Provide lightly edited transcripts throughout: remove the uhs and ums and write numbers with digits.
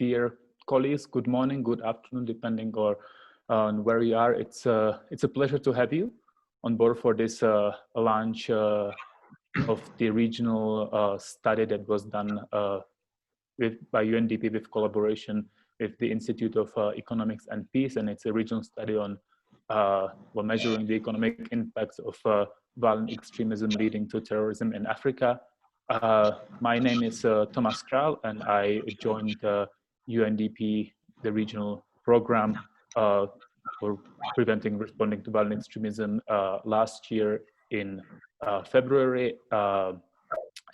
dear colleagues, good morning, good afternoon, depending on where you are. It's a pleasure to have you on board for this launch of the regional study that was done by UNDP with collaboration with the Institute of Economics and Peace, and it's a regional study on measuring the economic impacts of violent extremism leading to terrorism in Africa. My name is Thomas Kral, and I joined UNDP, the regional program for preventing responding to violent extremism last year in February,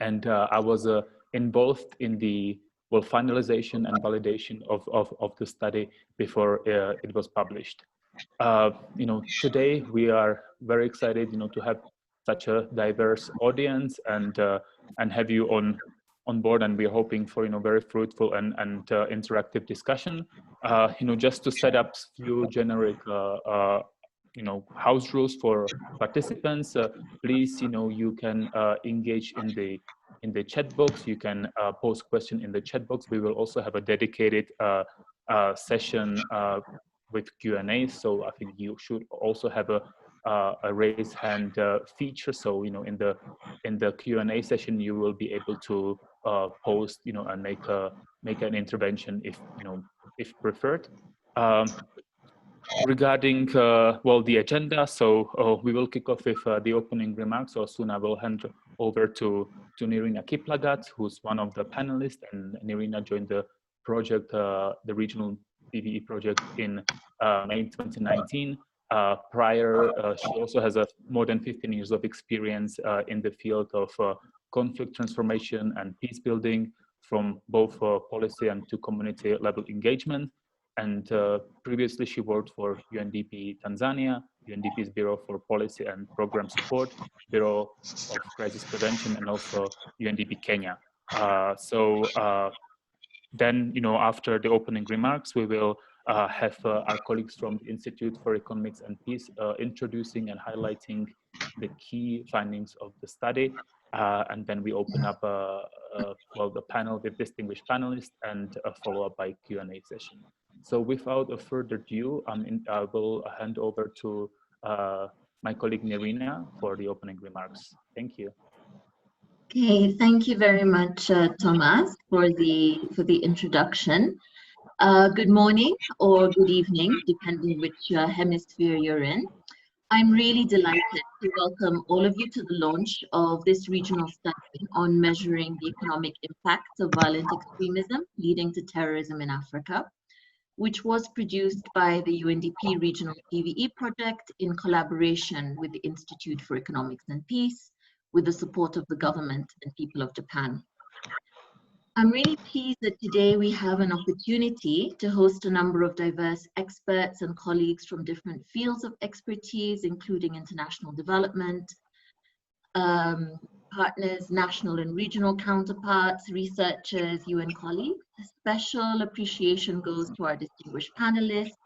and I was involved in the finalization and validation of the study before it was published. Today we are very excited, to have such a diverse audience and have you on board, and we're hoping for very fruitful and interactive discussion. Just to set up a few generic house rules for participants. Please, you can engage in the chat box. You can post question in the chat box. We will also have a dedicated session with Q&A. So I think you should also have a raise hand feature. So in the Q&A session, you will be able to post and make an intervention if preferred. Regarding the agenda, so we will kick off with the opening remarks. So soon I will hand over to Nirina Kiplagat, who's one of the panelists, and Nirina joined the project, the regional PVE project in May 2019. Prior, she also has more than 15 years of experience in the field of conflict transformation and peace building, from both policy and to community level engagement. And previously she worked for UNDP Tanzania, UNDP's Bureau for Policy and Program Support, Bureau of Crisis Prevention, and also UNDP Kenya. Then, after the opening remarks, we will have our colleagues from the Institute for Economics and Peace introducing and highlighting the key findings of the study. And then we open up the panel with distinguished panelists and follow up by Q&A session. So without a further ado, I will hand over to my colleague Nirina for the opening remarks. Thank you. Okay, thank you very much, Thomas, for the introduction. Good morning or good evening, depending which hemisphere you're in. I'm really delighted to welcome all of you to the launch of this regional study on measuring the economic impacts of violent extremism leading to terrorism in Africa, which was produced by the UNDP Regional PVE project in collaboration with the Institute for Economics and Peace, with the support of the government and people of Japan. I'm really pleased that today we have an opportunity to host a number of diverse experts and colleagues from different fields of expertise, including international development, partners, national and regional counterparts, researchers, UN colleagues. A special appreciation goes to our distinguished panelists,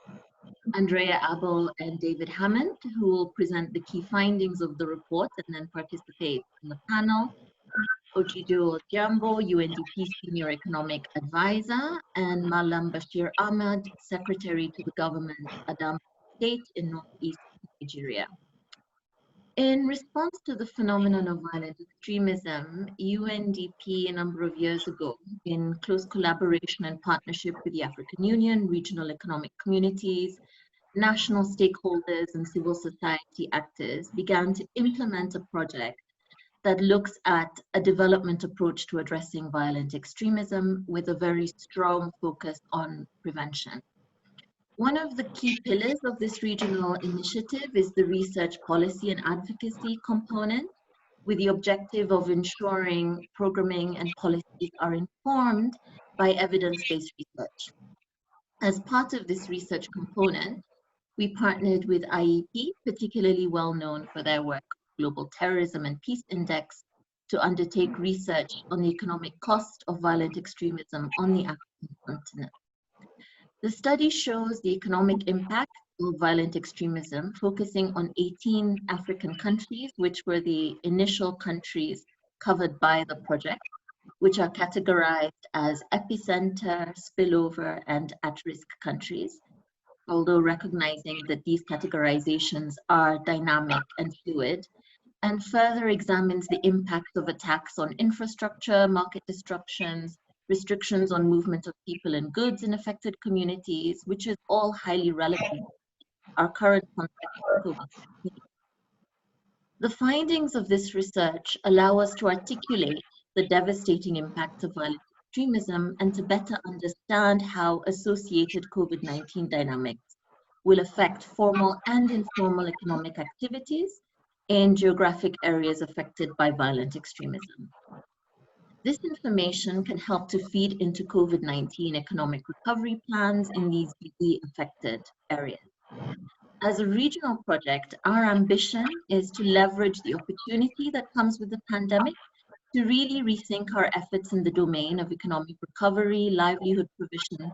Andrea Abel and David Hammond, who will present the key findings of the report and then participate in the panel. Ojido Jambo, UNDP Senior Economic Advisor, and Malam Bashir Ahmad, Secretary to the Government Adam State in Northeast Nigeria. In response to the phenomenon of violent extremism, UNDP a number of years ago, in close collaboration and partnership with the African Union, regional economic communities, national stakeholders, and civil society actors, began to implement a project that looks at a development approach to addressing violent extremism with a very strong focus on prevention. One of the key pillars of this regional initiative is the research policy and advocacy component, with the objective of ensuring programming and policies are informed by evidence-based research. As part of this research component, we partnered with IEP, particularly well known for their work Global Terrorism and Peace Index, to undertake research on the economic cost of violent extremism on the African continent. The study shows the economic impact of violent extremism, focusing on 18 African countries, which were the initial countries covered by the project, which are categorized as epicenter, spillover, and at-risk countries, although recognizing that these categorizations are dynamic and fluid, and further examines the impact of attacks on infrastructure, market disruptions, restrictions on movement of people and goods in affected communities, which is all highly relevant to our current context of COVID-19. The findings of this research allow us to articulate the devastating impacts of violent extremism and to better understand how associated COVID-19 dynamics will affect formal and informal economic activities in geographic areas affected by violent extremism. This information can help to feed into COVID-19 economic recovery plans in these deeply affected areas. As a regional project, our ambition is to leverage the opportunity that comes with the pandemic to really rethink our efforts in the domain of economic recovery, livelihood provision,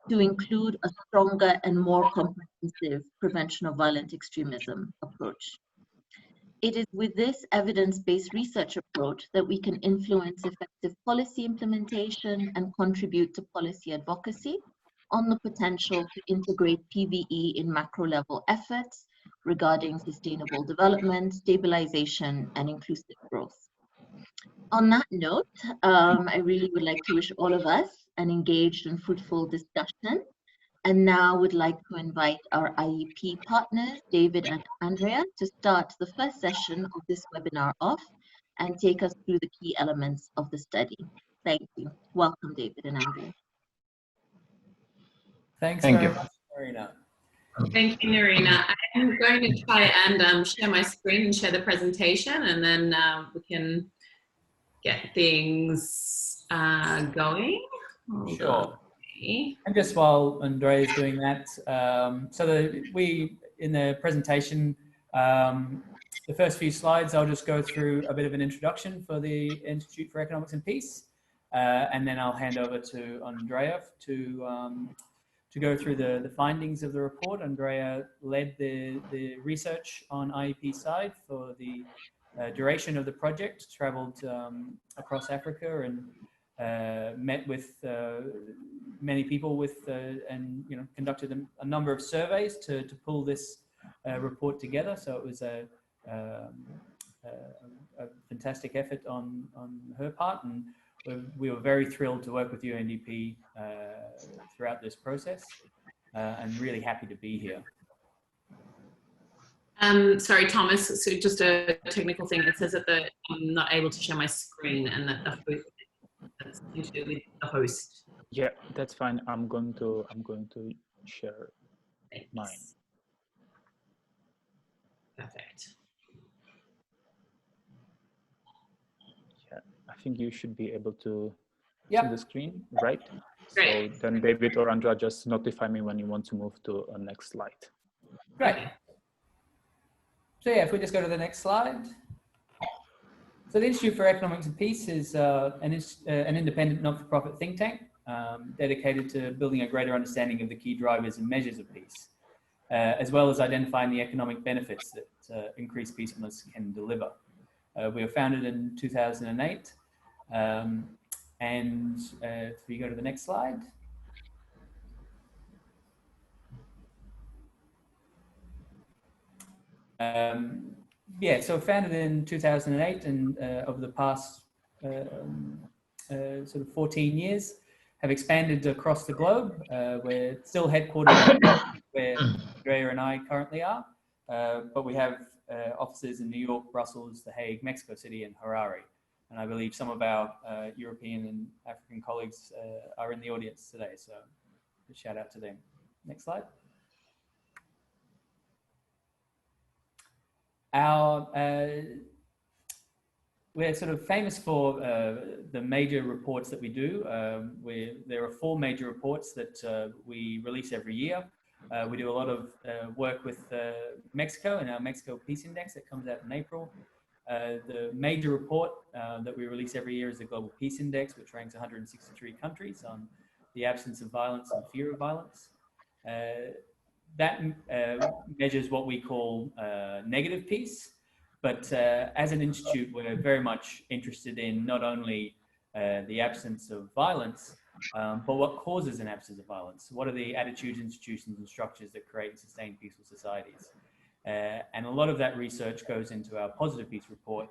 to include a stronger and more comprehensive prevention of violent extremism approach. It is with this evidence-based research approach that we can influence effective policy implementation and contribute to policy advocacy on the potential to integrate PVE in macro-level efforts regarding sustainable development, stabilization, and inclusive growth. On that note, I really would like to wish all of us an engaged and fruitful discussion, and now would like to invite our IEP partners, David and Andrea, to start the first session of this webinar off and take us through the key elements of the study. Thank you. Welcome, David and Andrea. Thanks very much, Marina. Thank you, Marina. I'm going to try and share my screen and share the presentation, and then we can get things going. Sure. And just while Andrea is doing that, so that we, in the presentation, the first few slides, I'll just go through a bit of an introduction for the Institute for Economics and Peace, and then I'll hand over to Andrea to go through the findings of the report. Andrea led the research on IEP side for the duration of the project, traveled across Africa and met with many people and conducted a number of surveys to pull this report together. So it was a fantastic effort on her part, and we were very thrilled to work with UNDP throughout this process, and really happy to be here. Sorry, Thomas, so just a technical thing. It says that I'm not able to share my screen, and that that's usually with the host. Yeah, that's fine. I'm going to share mine. Perfect. Yeah, I think you should be able to see Yep. the screen, right? Great. So then David or Andrea, just notify me when you want to move to a next slide. Great. So yeah, if we just go to the next slide. So the Institute for Economics and Peace is an independent not-for-profit think tank dedicated to building a greater understanding of the key drivers and measures of peace, as well as identifying the economic benefits that increased peacefulness can deliver. We were founded in 2008, and if we go to the next slide. Yeah, so founded in 2008, and over the past sort of 14 years, have expanded across the globe. We're still headquartered where Andrea and I currently are, but we have offices in New York, Brussels, The Hague, Mexico City, and Harare. And I believe some of our European and African colleagues are in the audience today, so a shout out to them. Next slide. We're sort of famous for the major reports that we do. There are 4 major reports that we release every year. We do a lot of work with Mexico and our Mexico Peace Index that comes out in April. The major report that we release every year is the Global Peace Index, which ranks 163 countries on the absence of violence and fear of violence. That measures what we call negative peace. But as an institute, we're very much interested in not only the absence of violence, but what causes an absence of violence? What are the attitudes, institutions, and structures that create and sustain peaceful societies? And a lot of that research goes into our Positive Peace Report,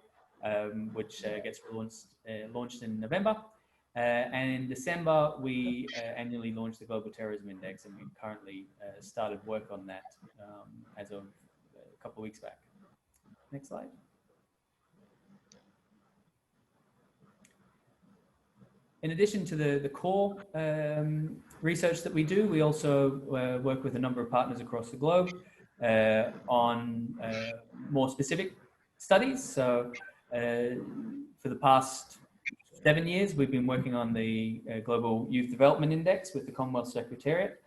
which gets launched in November. And in December, we annually launch the Global Terrorism Index, and we've currently started work on that as of a couple of weeks back. Next slide. In addition to the core research that we do, we also work with a number of partners across the globe on more specific studies. So for the past 7 years, we've been working on the Global Youth Development Index with the Commonwealth Secretariat.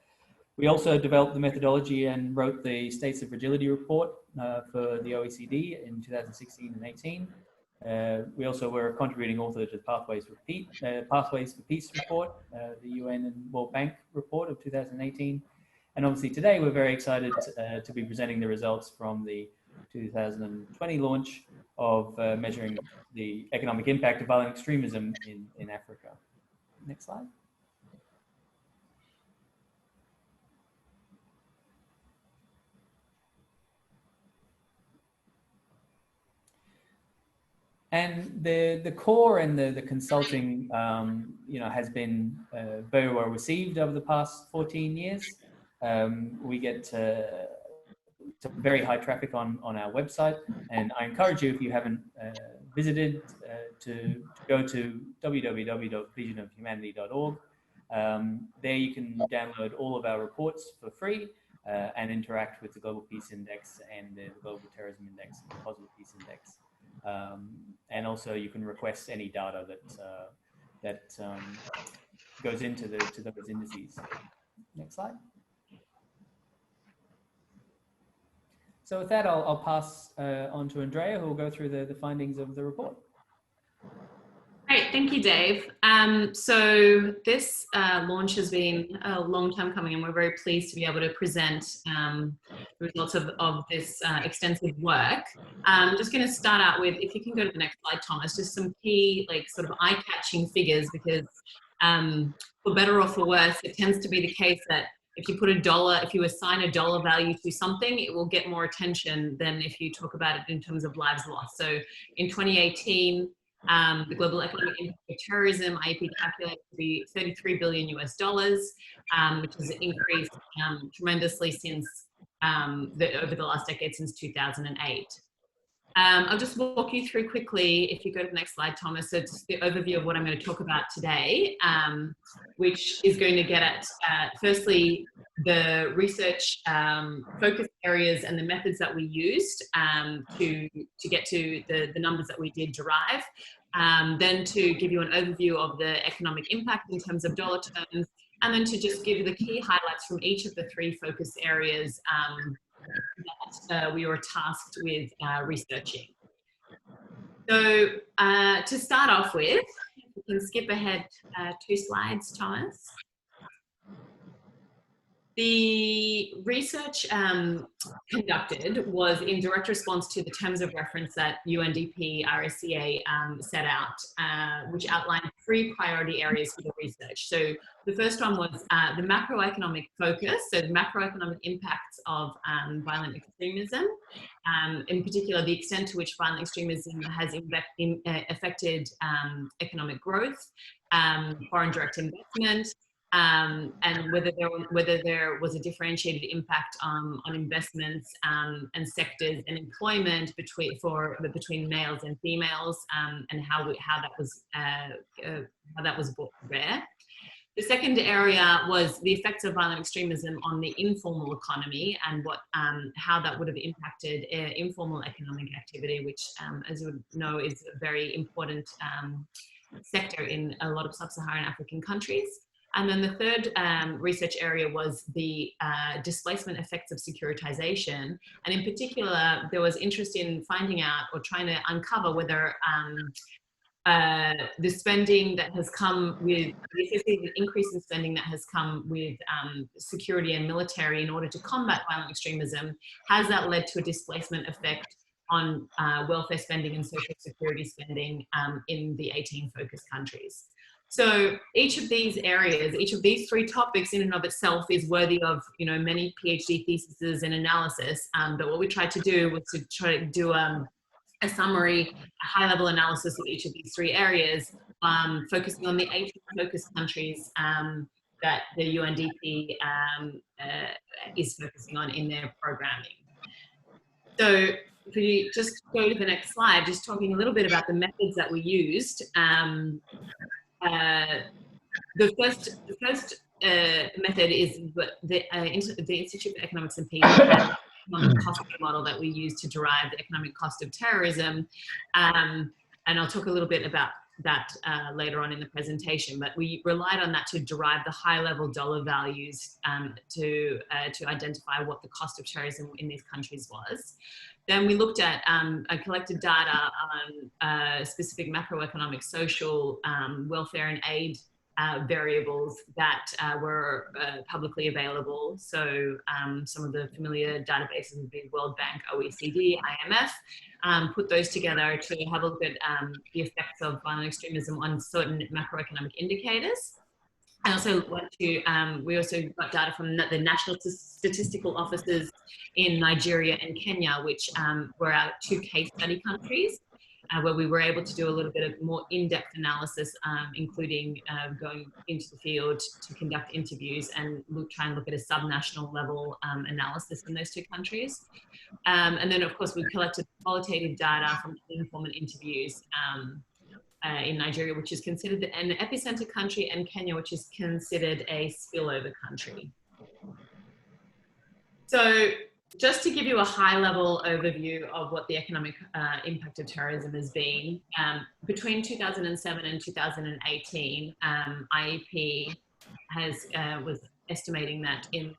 We also developed the methodology and wrote the States of Fragility report for the OECD in 2016 and 18. We also were a contributing author to the Pathways for Peace report, the UN and World Bank report of 2018. And obviously today we're very excited to be presenting the results from the 2020 launch of measuring the economic impact of violent extremism in Africa. Next slide. And the core and the consulting, has been very well received over the past 14 years. We get very high traffic on our website, and I encourage you, if you haven't visited, to go to www.visionofhumanity.org. There you can download all of our reports for free and interact with the Global Peace Index and the Global Terrorism Index and the Positive Peace Index. And also you can request any data that goes into those indices. Next slide. So with that, I'll pass on to Andrea, who will go through the findings of the report. Great, thank you, Dave. So this launch has been a long time coming, and we're very pleased to be able to present the results of this extensive work. I'm just going to start out with, if you can go to the next slide, Thomas, just some key, sort of eye-catching figures, because for better or for worse, it tends to be the case that if you put if you assign a dollar value to something, it will get more attention than if you talk about it in terms of lives lost. So in 2018, the global economic impact of terrorism, IEP calculated to be $33 billion US, which has increased tremendously since over the last decade, since 2008. I'll just walk you through quickly, if you go to the next slide, Thomas, so it's the overview of what I'm going to talk about today, which is going to get at, firstly, the research focus areas and the methods that we used to get to the numbers that we did derive, then to give you an overview of the economic impact in terms of dollar terms, and then to just give you the key highlights from each of the three focus areas that we were tasked with researching. So to start off with, we can skip ahead 2 slides, Thomas. The research conducted was in direct response to the terms of reference that UNDP RSCA set out, which outlined 3 priority areas for the research. So the first one was the macroeconomic focus, so the macroeconomic impacts of violent extremism, in particular the extent to which violent extremism has affected economic growth, foreign direct investment, and whether there was a differentiated impact on investments and sectors and employment between males and females, and how that was brought to bear. The second area was the effects of violent extremism on the informal economy and how that would have impacted informal economic activity, which, as you would know, is a very important sector in a lot of sub-Saharan African countries. And then the third research area was the displacement effects of securitization. And in particular, there was interest in finding out or trying to uncover whether the spending that has come with, the increase in spending that has come with security and military in order to combat violent extremism, has that led to a displacement effect on welfare spending and social security spending in the 18 focus countries. So each of these areas, each of these 3 topics in and of itself is worthy of, you know, many PhD theses and analysis. But what we tried to do was to try to do a summary, a high-level analysis of each of these 3 areas, focusing on the 18 focus countries that the UNDP is focusing on in their programming. So if we just go to the next slide, just talking a little bit about the methods that we used. The first method is the Institute for Economics and Peace has an economic cost model that we use to derive the economic cost of terrorism. And I'll talk a little bit about that later on in the presentation, but we relied on that to derive the high-level dollar values to identify what the cost of terrorism in these countries was. Then we looked at collected data on specific macroeconomic, social, welfare and aid variables that were publicly available. So some of the familiar databases would be World Bank, OECD, IMF, put those together to have a look at the effects of violent extremism on certain macroeconomic indicators. I also went to, we also got data from the National Statistical Offices in Nigeria and Kenya, which were our 2 case study countries, where we were able to do a little bit of more in-depth analysis, including going into the field to conduct interviews and try and look at a subnational level analysis in those 2 countries. And then, of course, we collected qualitative data from informal interviews in Nigeria, which is considered an epicenter country, and Kenya, which is considered a spillover country. So just to give you a high-level overview of what the economic impact of terrorism has been, between 2007 and 2018, IEP was estimating that in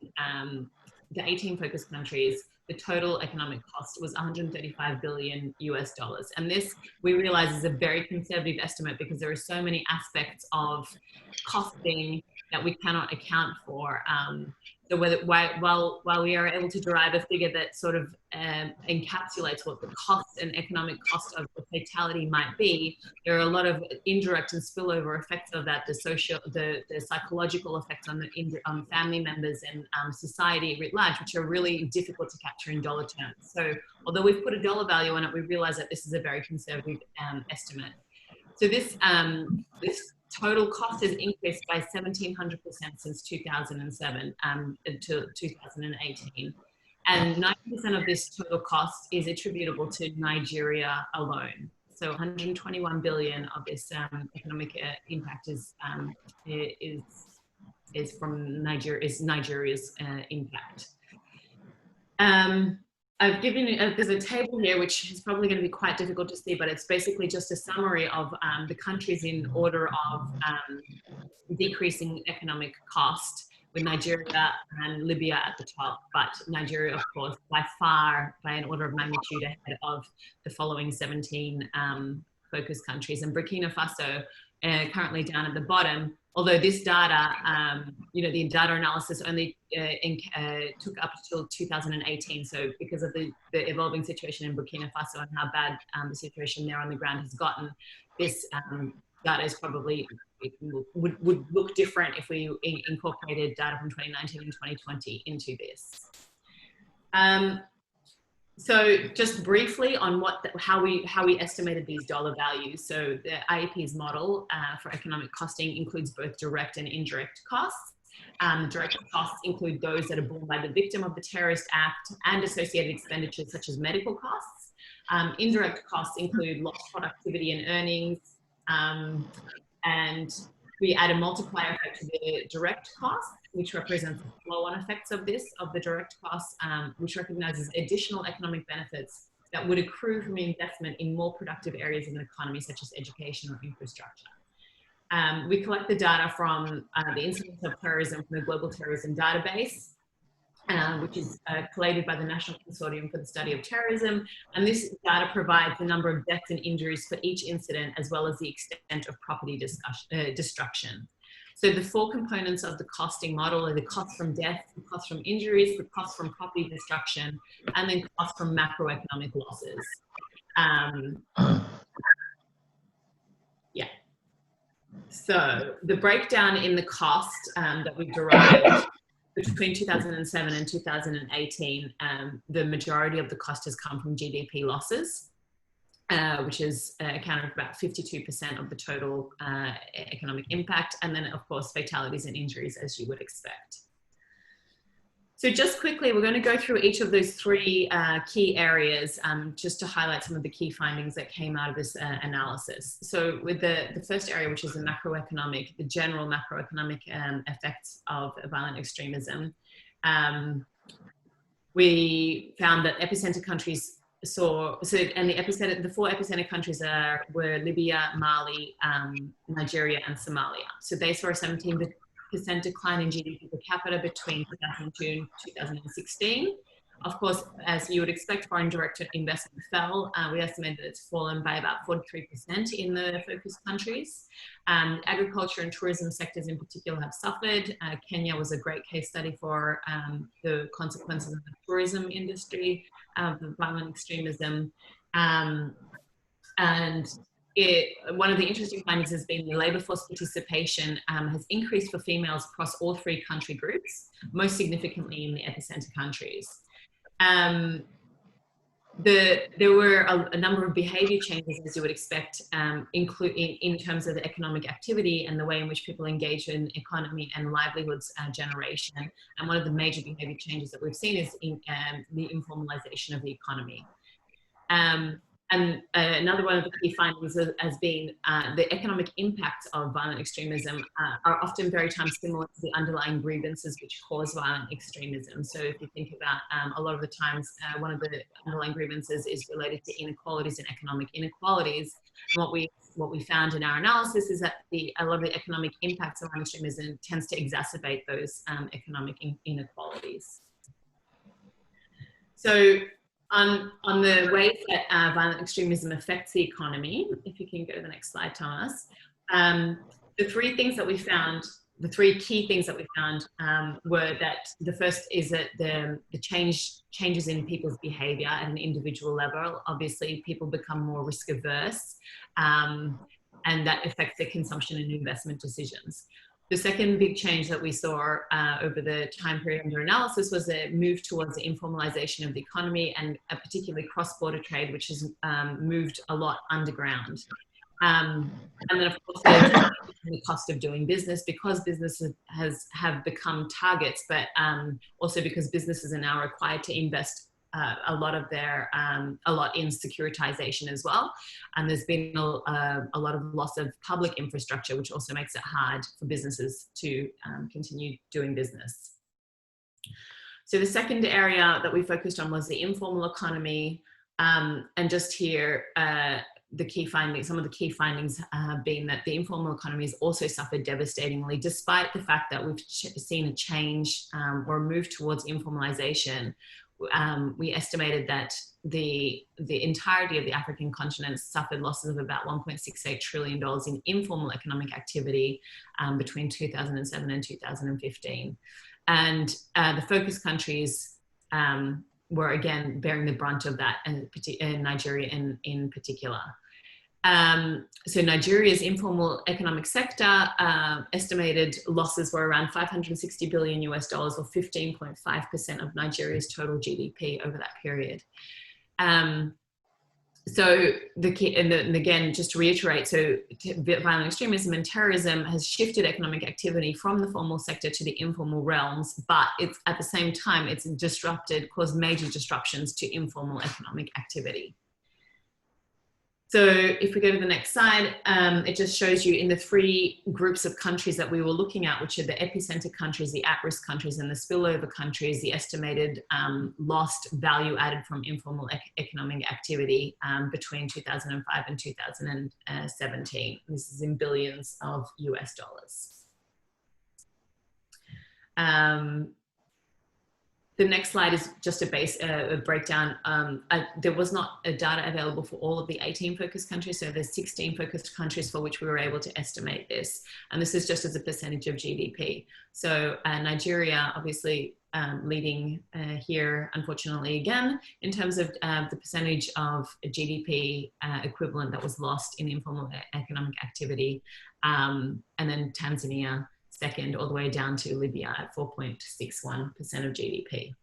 the 18 focus countries, the total economic cost was $135 billion US. And this, we realize, is a very conservative estimate because there are so many aspects of costing that we cannot account for. So while we are able to derive a figure that sort of encapsulates what the cost and economic cost of the fatality might be, there are a lot of indirect and spillover effects of that, the psychological effects on family members and society writ large, which are really difficult to capture in dollar terms. So although we've put a dollar value on it, we realize that this is a very conservative estimate. So this total cost has increased by 1,700% since 2007 to 2018. And 90% of this total cost is attributable to Nigeria alone. So 121 billion of this economic impact is from Nigeria's impact. I've given you, there's a table here which is probably going to be quite difficult to see, but it's basically just a summary of the countries in order of decreasing economic cost, with Nigeria and Libya at the top, but Nigeria, of course, by far, by an order of magnitude ahead of the following 17 focus countries. And Burkina Faso, currently down at the bottom, although this data, the data analysis only took up until 2018. So because of the evolving situation in Burkina Faso and how bad the situation there on the ground has gotten, this data is probably, would look different if we incorporated data from 2019 and 2020 into this. So just briefly on how we estimated these dollar values. So the IEP's model for economic costing includes both direct and indirect costs. Direct costs include those that are borne by the victim of the terrorist act and associated expenditures such as medical costs. Indirect costs include lost productivity and earnings, and we add a multiplier effect to the direct costs, which represents the flow-on effects of the direct costs, which recognizes additional economic benefits that would accrue from investment in more productive areas of an economy, such as education or infrastructure. We collect the data from the incidence of terrorism from the Global Terrorism Database, which is collated by the National Consortium for the Study of Terrorism. And this data provides the number of deaths and injuries for each incident, as well as the extent of property destruction. So the four components of the costing model are the cost from death, the cost from injuries, the cost from property destruction, and then cost from macroeconomic losses. Yeah. So the breakdown in the cost that we derived between 2007 and 2018, the majority of the cost has come from GDP losses, which is accounted for about 52% of the total economic impact. And then, of course, fatalities and injuries, as you would expect. So just quickly, we're going to go through each of those three key areas just to highlight some of the key findings that came out of this analysis. So with the first area, which is the general macroeconomic effects of violent extremism, we found that epicenter countries the four epicenter countries were Libya, Mali, Nigeria, and Somalia. So they saw a 17% decline in GDP per capita between 2002 and 2016. Of course, as you would expect, foreign direct investment fell. We estimate that it's fallen by about 43% in the focus countries. Agriculture and tourism sectors in particular have suffered. Kenya was a great case study for the consequences of the tourism industry, of violent extremism. One of the interesting findings has been the labour force participation has increased for females across all three country groups, most significantly in the epicenter countries. There were a number of behaviour changes, as you would expect, including in terms of the economic activity and the way in which people engage in economy and livelihoods generation. And one of the major behaviour changes that we've seen is in, the informalisation of the economy. And another one of the key findings has been the economic impacts of violent extremism are often very similar to the underlying grievances which cause violent extremism. So if you think about a lot of the times, one of the underlying grievances is related to inequalities and economic inequalities. And what we found in our analysis is that a lot of the economic impacts of violent extremism tends to exacerbate those economic inequalities. So on the ways that violent extremism affects the economy, if you can go to the next slide, Thomas, the three key things that we found were that the first is that the changes in people's behaviour at an individual level. Obviously, people become more risk averse, and that affects their consumption and investment decisions. The second big change that we saw over the time period under analysis was a move towards the informalization of the economy, and particularly cross-border trade, which has moved a lot underground. And then, of course, the cost of doing business, because businesses have become targets, but also because businesses are now required to invest a lot in securitization as well. And there's been a lot of loss of public infrastructure, which also makes it hard for businesses to continue doing business. So the second area that we focused on was the informal economy. And just here, some of the key findings have been that the informal economy has also suffered devastatingly, despite the fact that we've seen a change or a move towards informalization. We estimated that the entirety of the African continent suffered losses of about $1.68 trillion in informal economic activity between 2007 and 2015. And the focus countries were again bearing the brunt of that, and Nigeria in particular. So Nigeria's informal economic sector estimated losses were around $560 billion US, or 15.5% of Nigeria's total GDP over that period. So the key, and again, just to reiterate, so violent extremism and terrorism has shifted economic activity from the formal sector to the informal realms, but it's at the same time, it's caused major disruptions to informal economic activity. So if we go to the next slide, it just shows you in the three groups of countries that we were looking at, which are the epicenter countries, the at-risk countries, and the spillover countries, the estimated lost value added from informal economic activity between 2005 and 2017. This is in billions of US dollars. the next slide is just a breakdown. There was not a data available for all of the 18 focus countries, so there's 16 focused countries for which we were able to estimate this. And this is just as a percentage of GDP. So Nigeria, obviously leading here, unfortunately, again, in terms of the percentage of GDP equivalent that was lost in informal economic activity. And then Tanzania, second, all the way down to Libya at 4.61% of GDP.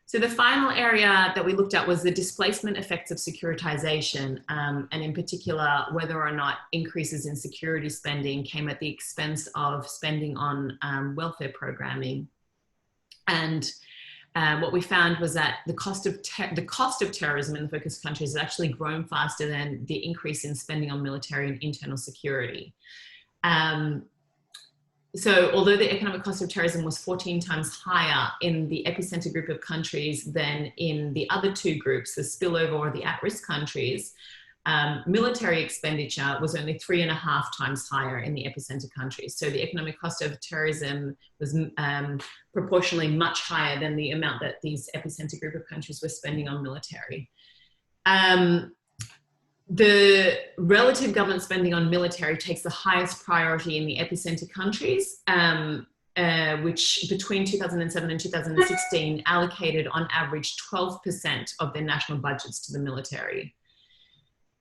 So the final area that we looked at was the displacement effects of securitization, and in particular, whether or not increases in security spending came at the expense of spending on welfare programming. And what we found was that the cost of terrorism in the focus countries has actually grown faster than the increase in spending on military and internal security. So although the economic cost of terrorism was 14 times higher in the epicenter group of countries than in the other two groups, the spillover or the at-risk countries, military expenditure was only 3.5 times higher in the epicenter countries. So the economic cost of terrorism was proportionally much higher than the amount that these epicenter group of countries were spending on military. The relative government spending on military takes the highest priority in the epicenter countries, which between 2007 and 2016 allocated on average 12% of their national budgets to the military.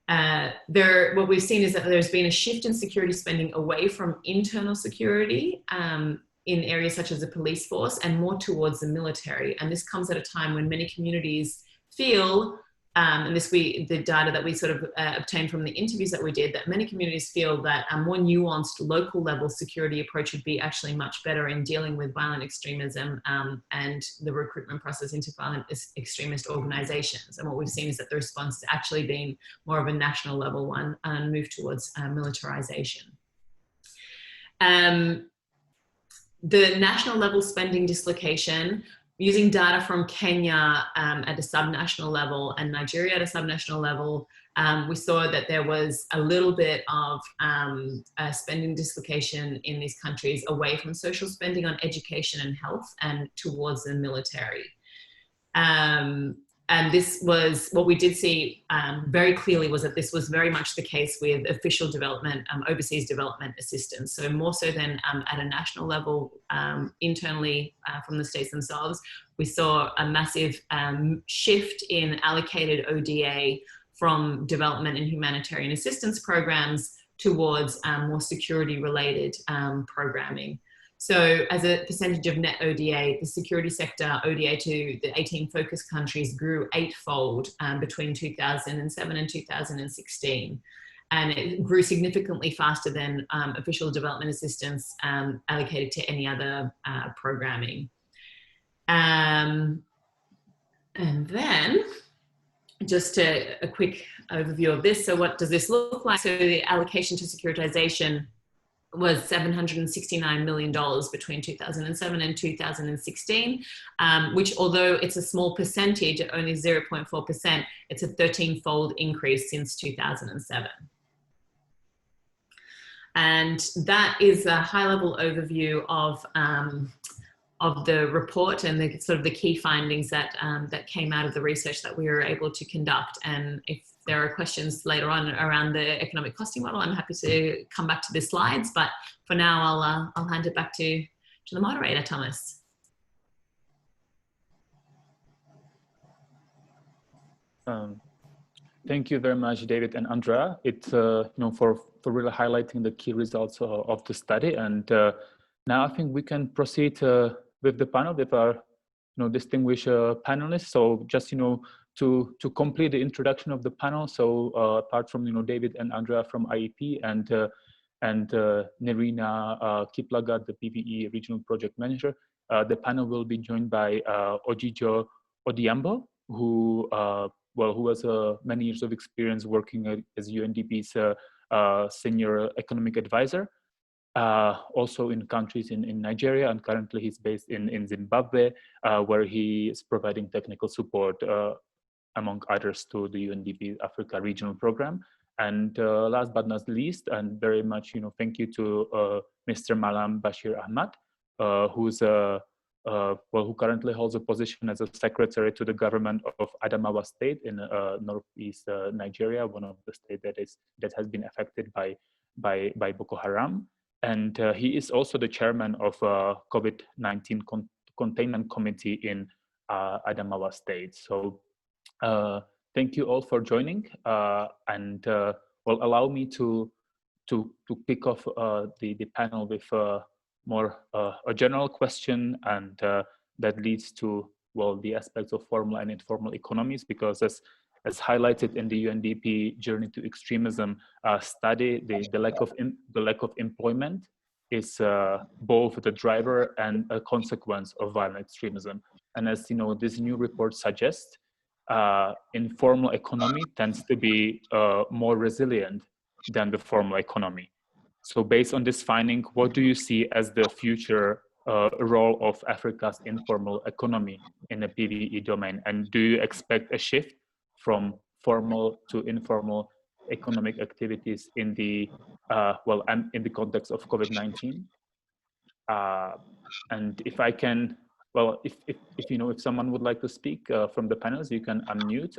What we've seen is that there's been a shift in security spending away from internal security in areas such as the police force and more towards the military. And this comes at a time when many communities feel, and the data that we sort of obtained from the interviews that we did, that many communities feel that a more nuanced local level security approach would be actually much better in dealing with violent extremism and the recruitment process into violent extremist organizations. And what we've seen is that the response has actually been more of a national level one and move towards militarization. The national level spending dislocation, using data from Kenya at a subnational level and Nigeria at a subnational level, we saw that there was a little bit of spending dislocation in these countries away from social spending on education and health and towards the military. And this was, what we did see very clearly was that this was very much the case with official development, overseas development assistance. So more so than at a national level, internally from the states themselves, we saw a massive shift in allocated ODA from development and humanitarian assistance programs towards more security related programming. So as a percentage of net ODA, the security sector ODA to the 18 focus countries grew 8-fold between 2007 and 2016. And it grew significantly faster than official development assistance allocated to any other programming. And then just a quick overview of this. So what does this look like? So the allocation to securitization was $769 million between 2007 and 2016, which although it's a small percentage at only 0.4%, it's a 13-fold increase since 2007. And that is a high-level overview of the report and the sort of the key findings that that came out of the research that we were able to conduct. And if there are questions later on around the economic costing model, I'm happy to come back to the slides. But for now, I'll hand it back to the moderator, Thomas. Thank you very much, David and Andrea. It's you know, for really highlighting the key results of the study. And now I think we can proceed with the panel with our distinguished panelists. So just to complete the introduction of the panel. So apart from David and Andrea from IEP and Nerina Kiplagat, the PVE regional project manager, the panel will be joined by Ojijo Odiambo, who has many years of experience working as UNDP's senior economic advisor, also in countries in Nigeria, and currently he's based in Zimbabwe, where he is providing technical support, among others, to the UNDP Africa Regional Program. And last but not least, and very much thank you to Mr. Malam Bashir Ahmad, who's who currently holds a position as a secretary to the government of Adamawa State in northeast Nigeria, one of the states that has been affected by Boko Haram. And he is also the chairman of COVID-19 containment committee in Adamawa State. So thank you all for joining, and will allow me to kick off the panel with more a general question, and that leads to, well, the aspects of formal and informal economies, because as highlighted in the UNDP Journey to Extremism study, the lack of employment is both the driver and a consequence of violent extremism. And as you know, this new report suggests, informal economy tends to be more resilient than the formal economy. So based on this finding, what do you see as the future role of Africa's informal economy in the PVE domain? And do you expect a shift from formal to informal economic activities in the and in the context of COVID-19? And if I can, well, if you know, if someone would like to speak from the panels, you can unmute,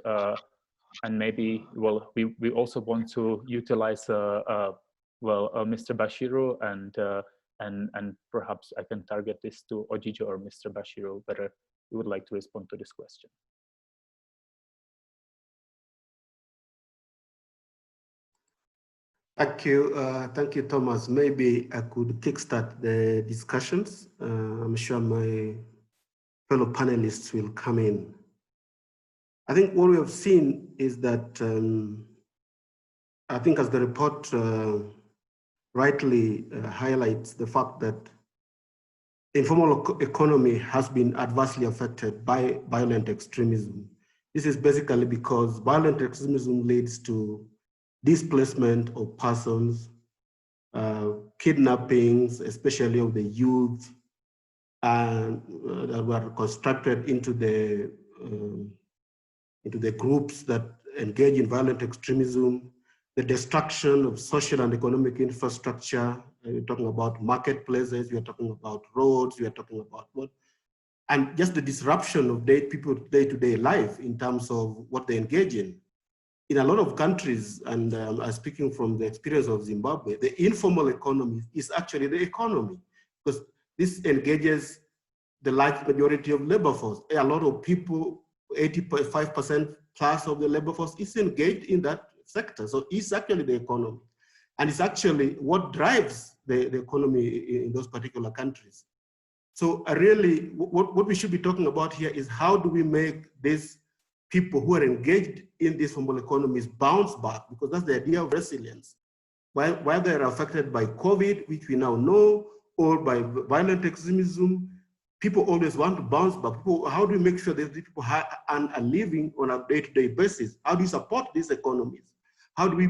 and maybe, well, we also want to utilize Mr. Bashiru, and perhaps I can target this to Ojijo or Mr. Bashiru, whether you would like to respond to this question. Thank you, Thomas. Maybe I could kickstart the discussions. I'm sure my fellow panelists will come in. I think what we have seen is that, I think as the report rightly highlights the fact that the informal economy has been adversely affected by violent extremism. This is basically because violent extremism leads to displacement of persons, kidnappings, especially of the youth, and that were constructed into the groups that engage in violent extremism, the destruction of social and economic infrastructure. We're talking about marketplaces, we are talking about roads, we are talking about what, and just the disruption of people's day-to-day life in terms of what they engage in. In a lot of countries, and I'm speaking from the experience of Zimbabwe, the informal economy is actually the economy, because this engages the large majority of labor force. A lot of people, 85% plus of the labor force is engaged in that sector. So it's actually the economy. And it's actually what drives the economy in those particular countries. So really, what we should be talking about here is how do we make these people who are engaged in these formal economies bounce back, because that's the idea of resilience. While they're affected by COVID, which we now know, or by violent extremism, people always want to bounce back. How do we make sure that these people earn a living on a day-to-day basis? How do you support these economies? How do we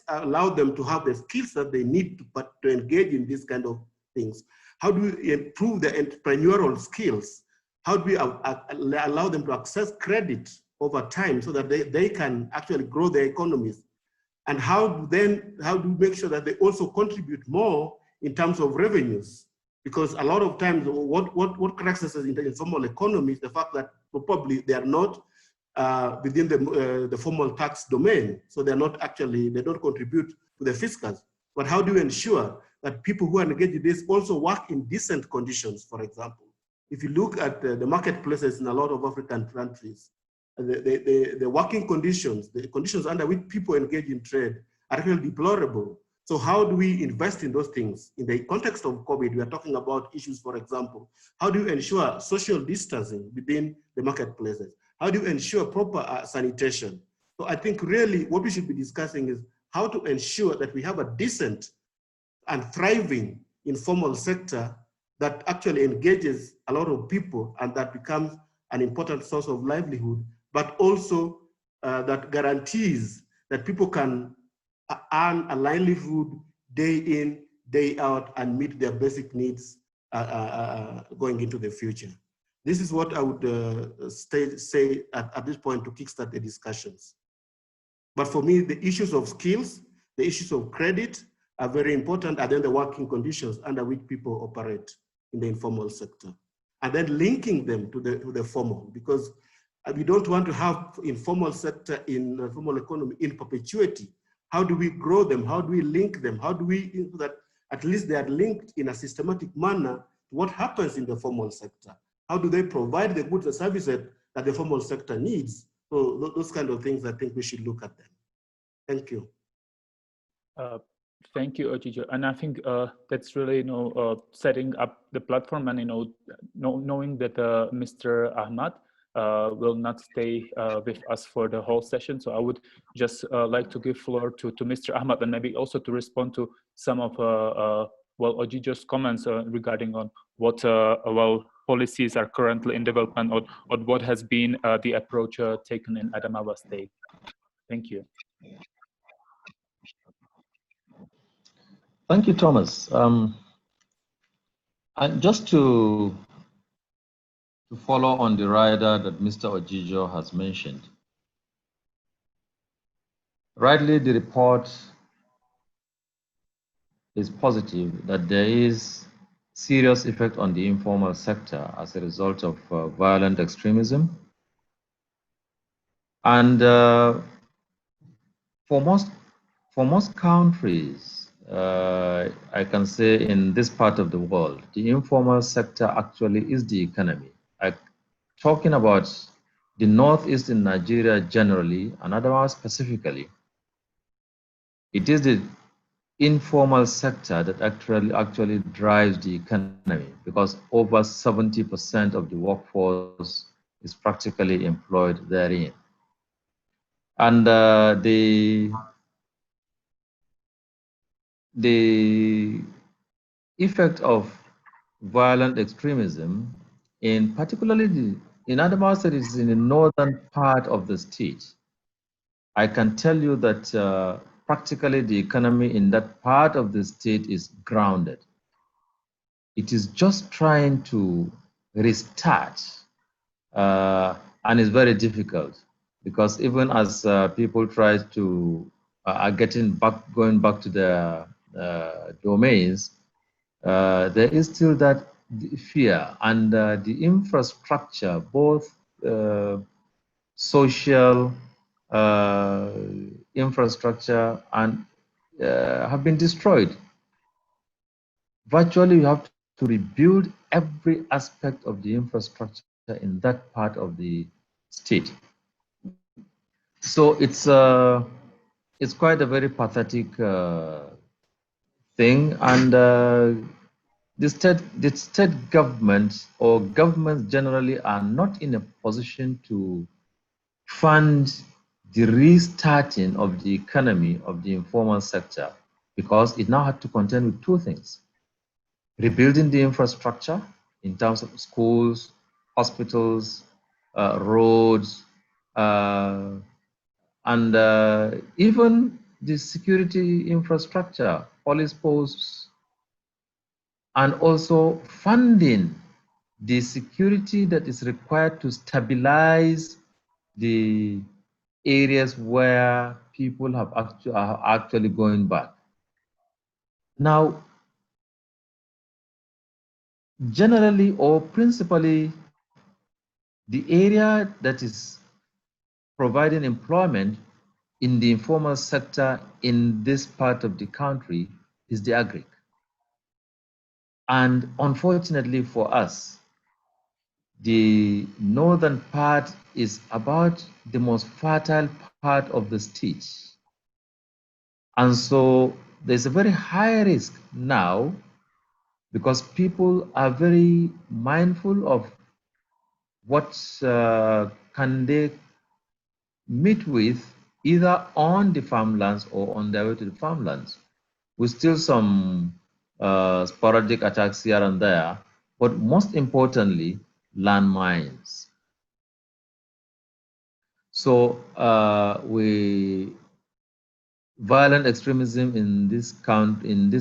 allow them to have the skills that they need to engage in these kind of things? How do we improve their entrepreneurial skills? How do we allow them to access credit over time so that they can actually grow their economies? And how do we make sure that they also contribute more in terms of revenues? Because a lot of times, what cracks us in the informal economy is the fact that probably they are not within the formal tax domain. So they're not actually, they don't contribute to the fiscals. But how do you ensure that people who are engaged in this also work in decent conditions, for example? If you look at the marketplaces in a lot of African countries, the working conditions, the conditions under which people engage in trade are really deplorable. So how do we invest in those things? In the context of COVID, we are talking about issues, for example, how do you ensure social distancing within the marketplaces? How do you ensure proper sanitation? So I think really what we should be discussing is how to ensure that we have a decent and thriving informal sector that actually engages a lot of people and that becomes an important source of livelihood, but also that guarantees that people can earn a livelihood day in, day out, and meet their basic needs going into the future. This is what I would say at this point to kickstart the discussions. But for me, the issues of skills, the issues of credit are very important, and then the working conditions under which people operate in the informal sector. and then linking them to the formal, because we don't want to have informal sector in formal economy in perpetuity. How do we grow them? How do we link them? How do we, that at least they are linked in a systematic manner to what happens in the formal sector? How do they provide the goods and services that the formal sector needs? So those kind of things, I think we should look at them. Thank you. Thank you, Ojijo. And I think that's really, setting up the platform, and knowing that Mr. Ahmad will not stay with us for the whole session. So I would just like to give floor to Mr. Ahmad, and maybe also to respond to some of Ojijo's comments regarding on what policies are currently in development, or what has been the approach taken in Adamawa State. Thank you. Thank you, Thomas. And just to follow on the rider that Mr. Ojijo has mentioned, rightly the report is positive that there is serious effect on the informal sector as a result of violent extremism. And for most countries, I can say in this part of the world, the informal sector actually is the economy. Talking about the northeast in Nigeria generally, and Adamawa specifically, it is the informal sector that actually drives the economy, because over 70% of the workforce is practically employed therein. And the effect of violent extremism, particularly in Adamawa State, is in the northern part of the state. I can tell you that practically the economy in that part of the state is grounded. It is just trying to restart, and it's very difficult, because even as people try to are going back to their domains, there is still that fear, and the infrastructure, both social infrastructure, and have been destroyed. Virtually, you have to rebuild every aspect of the infrastructure in that part of the state. So it's quite a very pathetic thing, and the state government, or governments generally, are not in a position to fund the restarting of the economy of the informal sector, because it now had to contend with two things: rebuilding the infrastructure in terms of schools, hospitals, roads, and even the security infrastructure, police posts, and also funding the security that is required to stabilize the areas where people are actually going back. Now, generally or principally, the area that is providing employment in the informal sector in this part of the country is the agric. And unfortunately for us, the northern part is about the most fertile part of the state. And so there's a very high risk now, because people are very mindful of what can they meet with, either on the farmlands or on their way to the farmlands, with still some sporadic attacks here and there, but most importantly, landmines. So violent extremism in this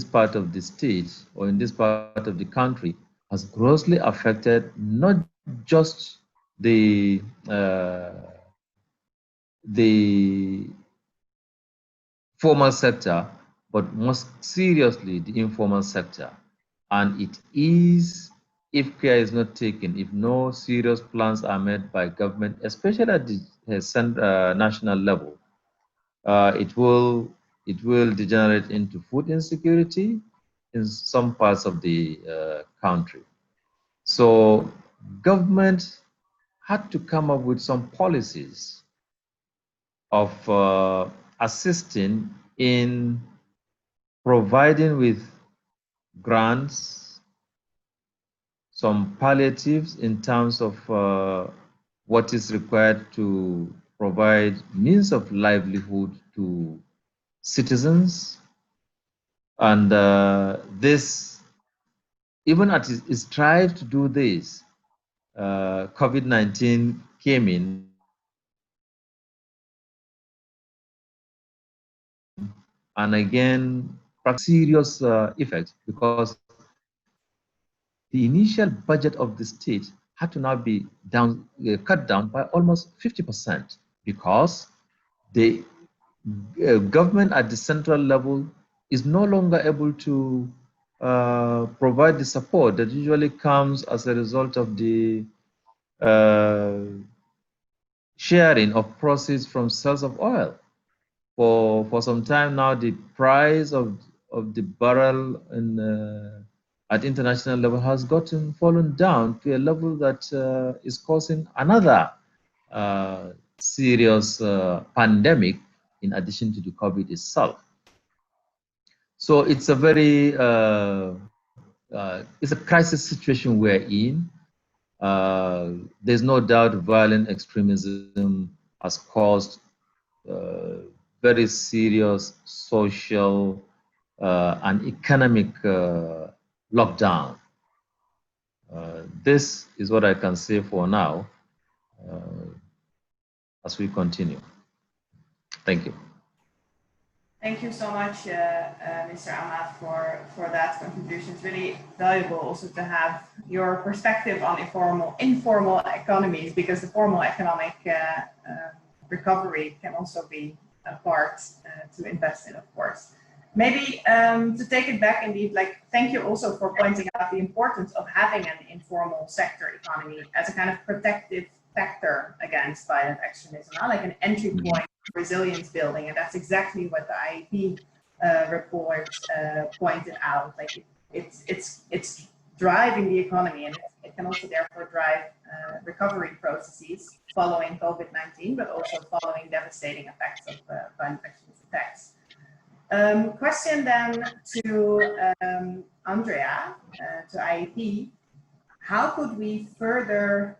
part of the state, or in this part of the country, has grossly affected not just the formal sector, but most seriously the informal sector. And it is if care is not taken, if no serious plans are made by government, especially at the national level, it will degenerate into food insecurity in some parts of the country. So government had to come up with some policies of assisting in providing with grants, some palliatives in terms of what is required to provide means of livelihood to citizens. And this, even as it strive to do this, COVID-19 came in and again serious effect, because the initial budget of the state had to now be cut down by almost 50%, because the government at the central level is no longer able to provide the support that usually comes as a result of the sharing of proceeds from sales of oil. For some time now, the price of the barrel at international level has fallen down to a level that is causing another serious pandemic in addition to the COVID itself. So it's a very it's a crisis situation we're in. There's no doubt violent extremism has caused very serious social and economic lockdown. This is what I can say for now as we continue. Thank you. Thank you so much, Mr. Ahmad, for that contribution. It's really valuable also to have your perspective on informal economies, because the formal economic recovery can also be a part to invest in, of course. Maybe to take it back, indeed, thank you also for pointing out the importance of having an informal sector economy as a kind of protective factor against violent extremism, like an entry point for resilience building. And that's exactly what the IEP report pointed out. Like it's driving the economy, and it can also therefore drive recovery processes following COVID-19, but also following devastating effects of violent extremist attacks. Question then to Andrea, to IEP. How could we further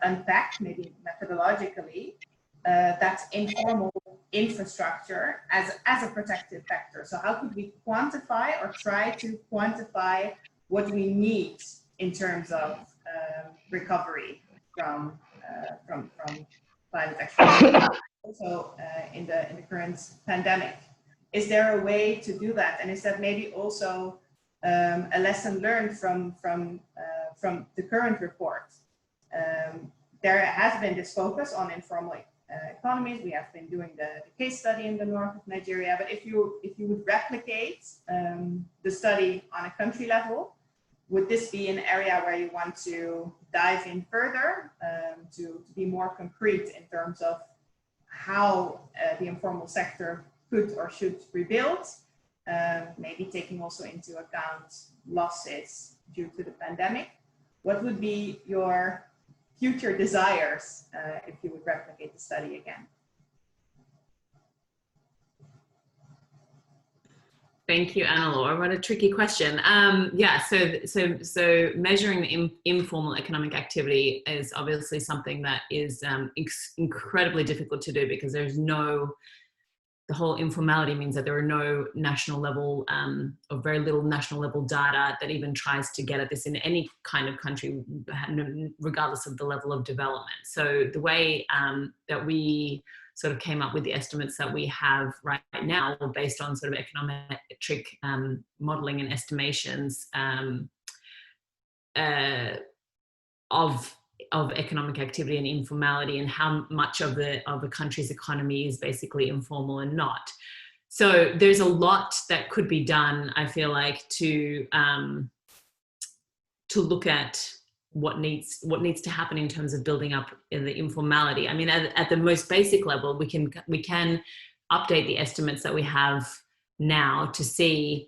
unpack, maybe methodologically, that informal infrastructure as a protective factor? So how could we quantify or try to quantify what we need in terms of recovery from violent extremism, also in the current pandemic? Is there a way to do that? And is that maybe also a lesson learned from the current report? There has been this focus on informal economies. We have been doing the case study in the north of Nigeria, but if you would replicate the study on a country level, would this be an area where you want to dive in further to be more concrete in terms of how the informal sector could or should rebuild, maybe taking also into account losses due to the pandemic? What would be your future desires if you would replicate the study again? Thank you, Anna-Laura. What a tricky question. Yeah, so measuring the informal economic activity is obviously something that is incredibly difficult to do, because there's the whole informality means that there are no national level or very little national level data that even tries to get at this in any kind of country, regardless of the level of development. So the way that we sort of came up with the estimates that we have right now, based on sort of econometric modeling and estimations of economic activity and informality, and how much of a country's economy is basically informal and not. So there's a lot that could be done, I feel like, to to look at what needs to happen in terms of building up in the informality. I mean, at the most basic level, we can update the estimates that we have now to see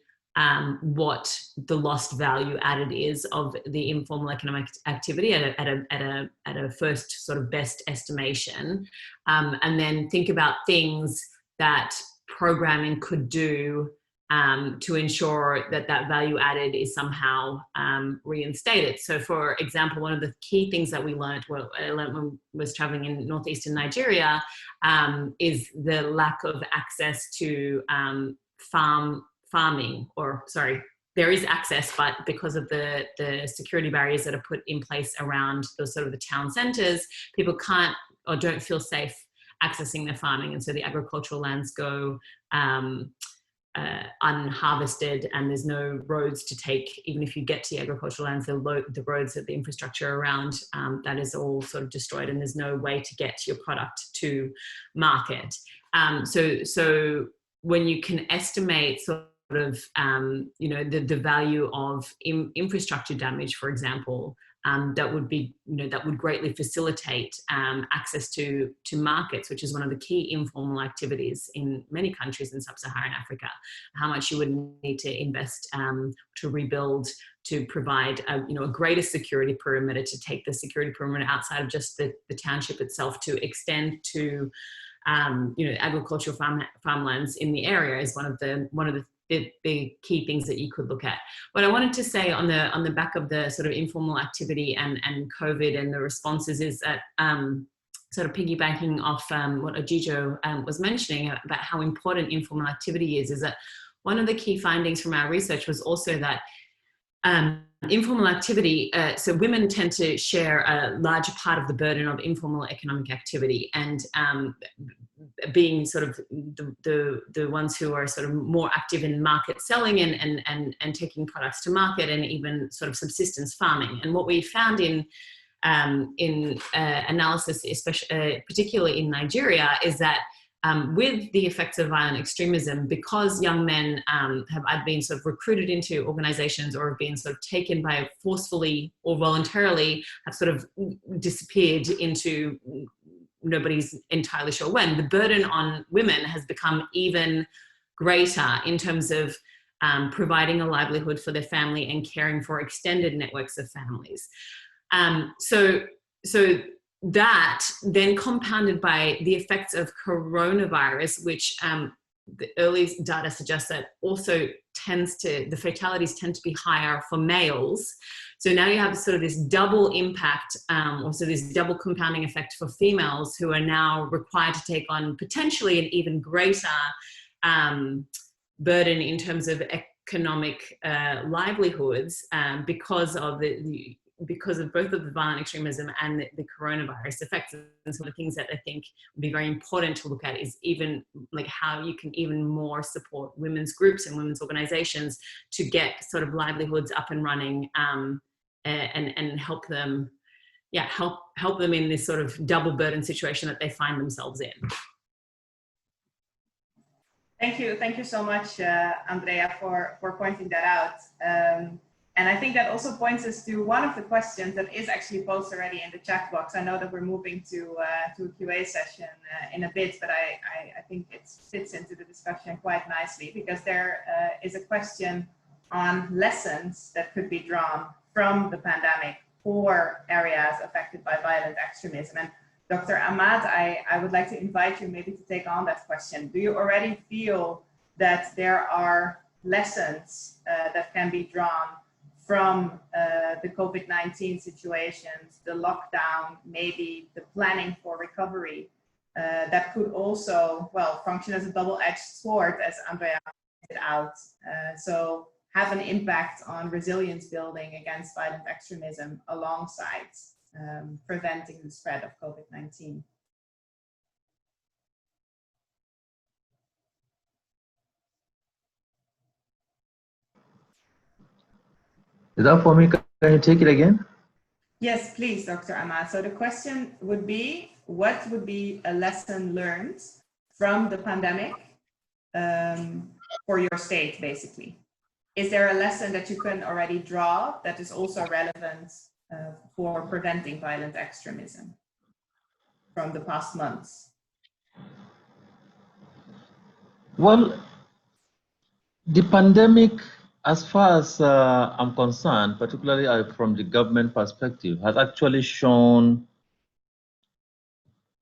what the lost value added is of the informal economic activity at a first sort of best estimation, and then think about things that programming could do to ensure that that value added is somehow reinstated. So for example, one of the key things that I learned when I was traveling in northeastern Nigeria is the lack of access to farming, or sorry, there is access, but because of the security barriers that are put in place around the sort of the town centers, people can't or don't feel safe accessing their farming. And so the agricultural lands go unharvested, and there's no roads to take. Even if you get to the agricultural lands, the roads, the infrastructure around, that is all sort of destroyed, and there's no way to get your product to market. So when you can estimate sort of, you know, the value of infrastructure damage, for example, that would be, you know, that would greatly facilitate access to markets, which is one of the key informal activities in many countries in sub-Saharan Africa. How much you would need to invest to rebuild, to provide a greater security perimeter, to take the security perimeter outside of just the township itself, to extend to agricultural farmlands in the area, is one of the key things that you could look at. What I wanted to say on the back of the sort of informal activity and COVID and the responses is that sort of piggybacking off what Ajijo was mentioning about how important informal activity is that one of the key findings from our research was also that informal activity, so women tend to share a larger part of the burden of informal economic activity, and being sort of the ones who are sort of more active in market selling and taking products to market, and even sort of subsistence farming. And what we found in analysis, especially particularly in Nigeria, is that with the effects of violent extremism, because young men have either been sort of recruited into organizations or have been sort of taken by forcefully or voluntarily, have sort of disappeared into nobody's entirely sure when, the burden on women has become even greater in terms of providing a livelihood for their family and caring for extended networks of families. So that then compounded by the effects of coronavirus, which the early data suggests that also the fatalities tend to be higher for males. So now you have sort of this double impact, also this double compounding effect for females, who are now required to take on potentially an even greater burden in terms of economic livelihoods because of because of both of the violent extremism and the coronavirus effects. And some of the things that I think would be very important to look at is even like how you can even more support women's groups and women's organizations to get sort of livelihoods up and running, and help them, help them in this sort of double burden situation that they find themselves in. Thank you so much, Andrea, for pointing that out. And I think that also points us to one of the questions that is actually posted already in the chat box. I know that we're moving to a QA session in a bit, but I think it fits into the discussion quite nicely, because there is a question on lessons that could be drawn from the pandemic for areas affected by violent extremism. And Dr. Ahmad, I would like to invite you maybe to take on that question. Do you already feel that there are lessons that can be drawn from the COVID-19 situations, the lockdown, maybe the planning for recovery, that could also, well, function as a double-edged sword, as Andrea pointed out, so have an impact on resilience building against violent extremism alongside preventing the spread of COVID-19? Is that for me? Can you take it again? Yes, please, Dr. Ahmad. So the question would be, what would be a lesson learned from the pandemic for your state, basically? is there a lesson that you can already draw that is also relevant for preventing violent extremism from the past months? Well, the pandemic, as far as I'm concerned, particularly from the government perspective, has actually shown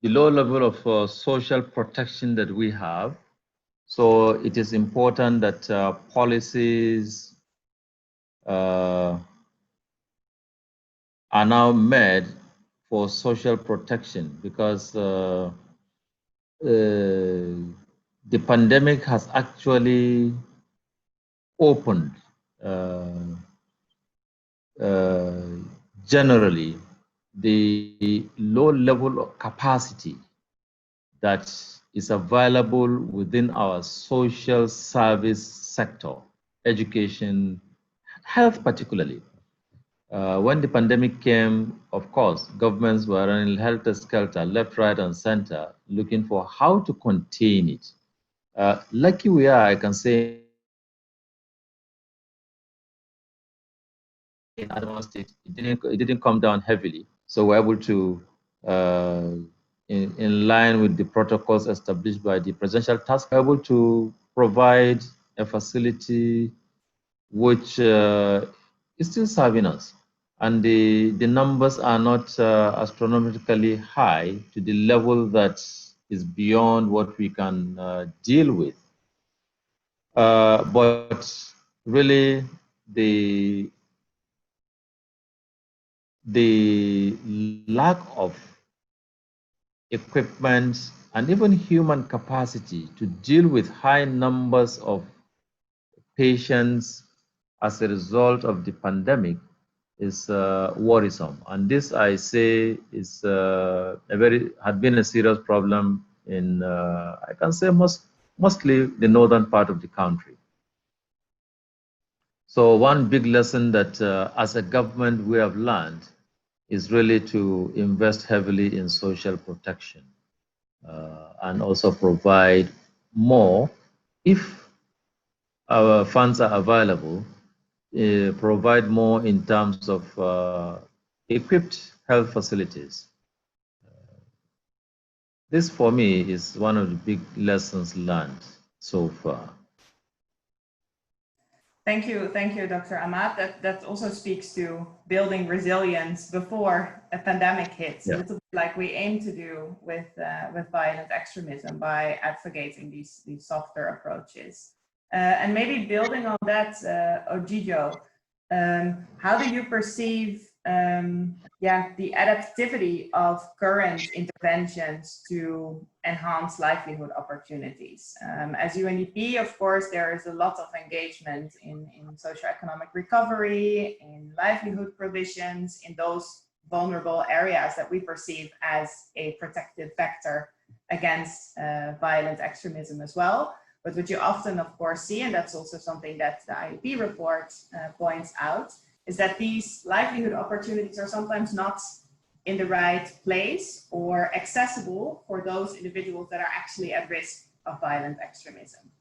the low level of social protection that we have. So it is important that policies are now made for social protection, because the pandemic has actually opened generally the low level of capacity that is available within our social service sector, education, health particularly. When the pandemic came, of course, governments were running helter-skelter, left, right, and center, looking for how to contain it. Lucky we are, I can say, in Adamawa State, it didn't come down heavily. So we're able to, in line with the protocols established by the presidential task, we're able to provide a facility which is still serving us. And the numbers are not astronomically high to the level that is beyond what we can deal with. But really, the lack of equipment and even human capacity to deal with high numbers of patients as a result of the pandemic is worrisome. And this, I say, is had been a serious problem in, I can say, mostly the northern part of the country. So one big lesson that as a government we have learned is really to invest heavily in social protection and also provide more, if our funds are available, provide more in terms of equipped health facilities. This for me is one of the big lessons learned so far. Thank you, Dr. Ahmad. That also speaks to building resilience before a pandemic hits, a little bit like we aim to do with violent extremism by advocating these softer approaches. And maybe building on that, Ojijo, how do you perceive the adaptivity of current interventions to enhance livelihood opportunities? As UNDP, of course, there is a lot of engagement in socioeconomic recovery, in livelihood provisions, in those vulnerable areas that we perceive as a protective factor against violent extremism as well. But what you often, of course, see, and that's also something that the IEP report points out, is that these livelihood opportunities are sometimes not in the right place or accessible for those individuals that are actually at risk of violent extremism.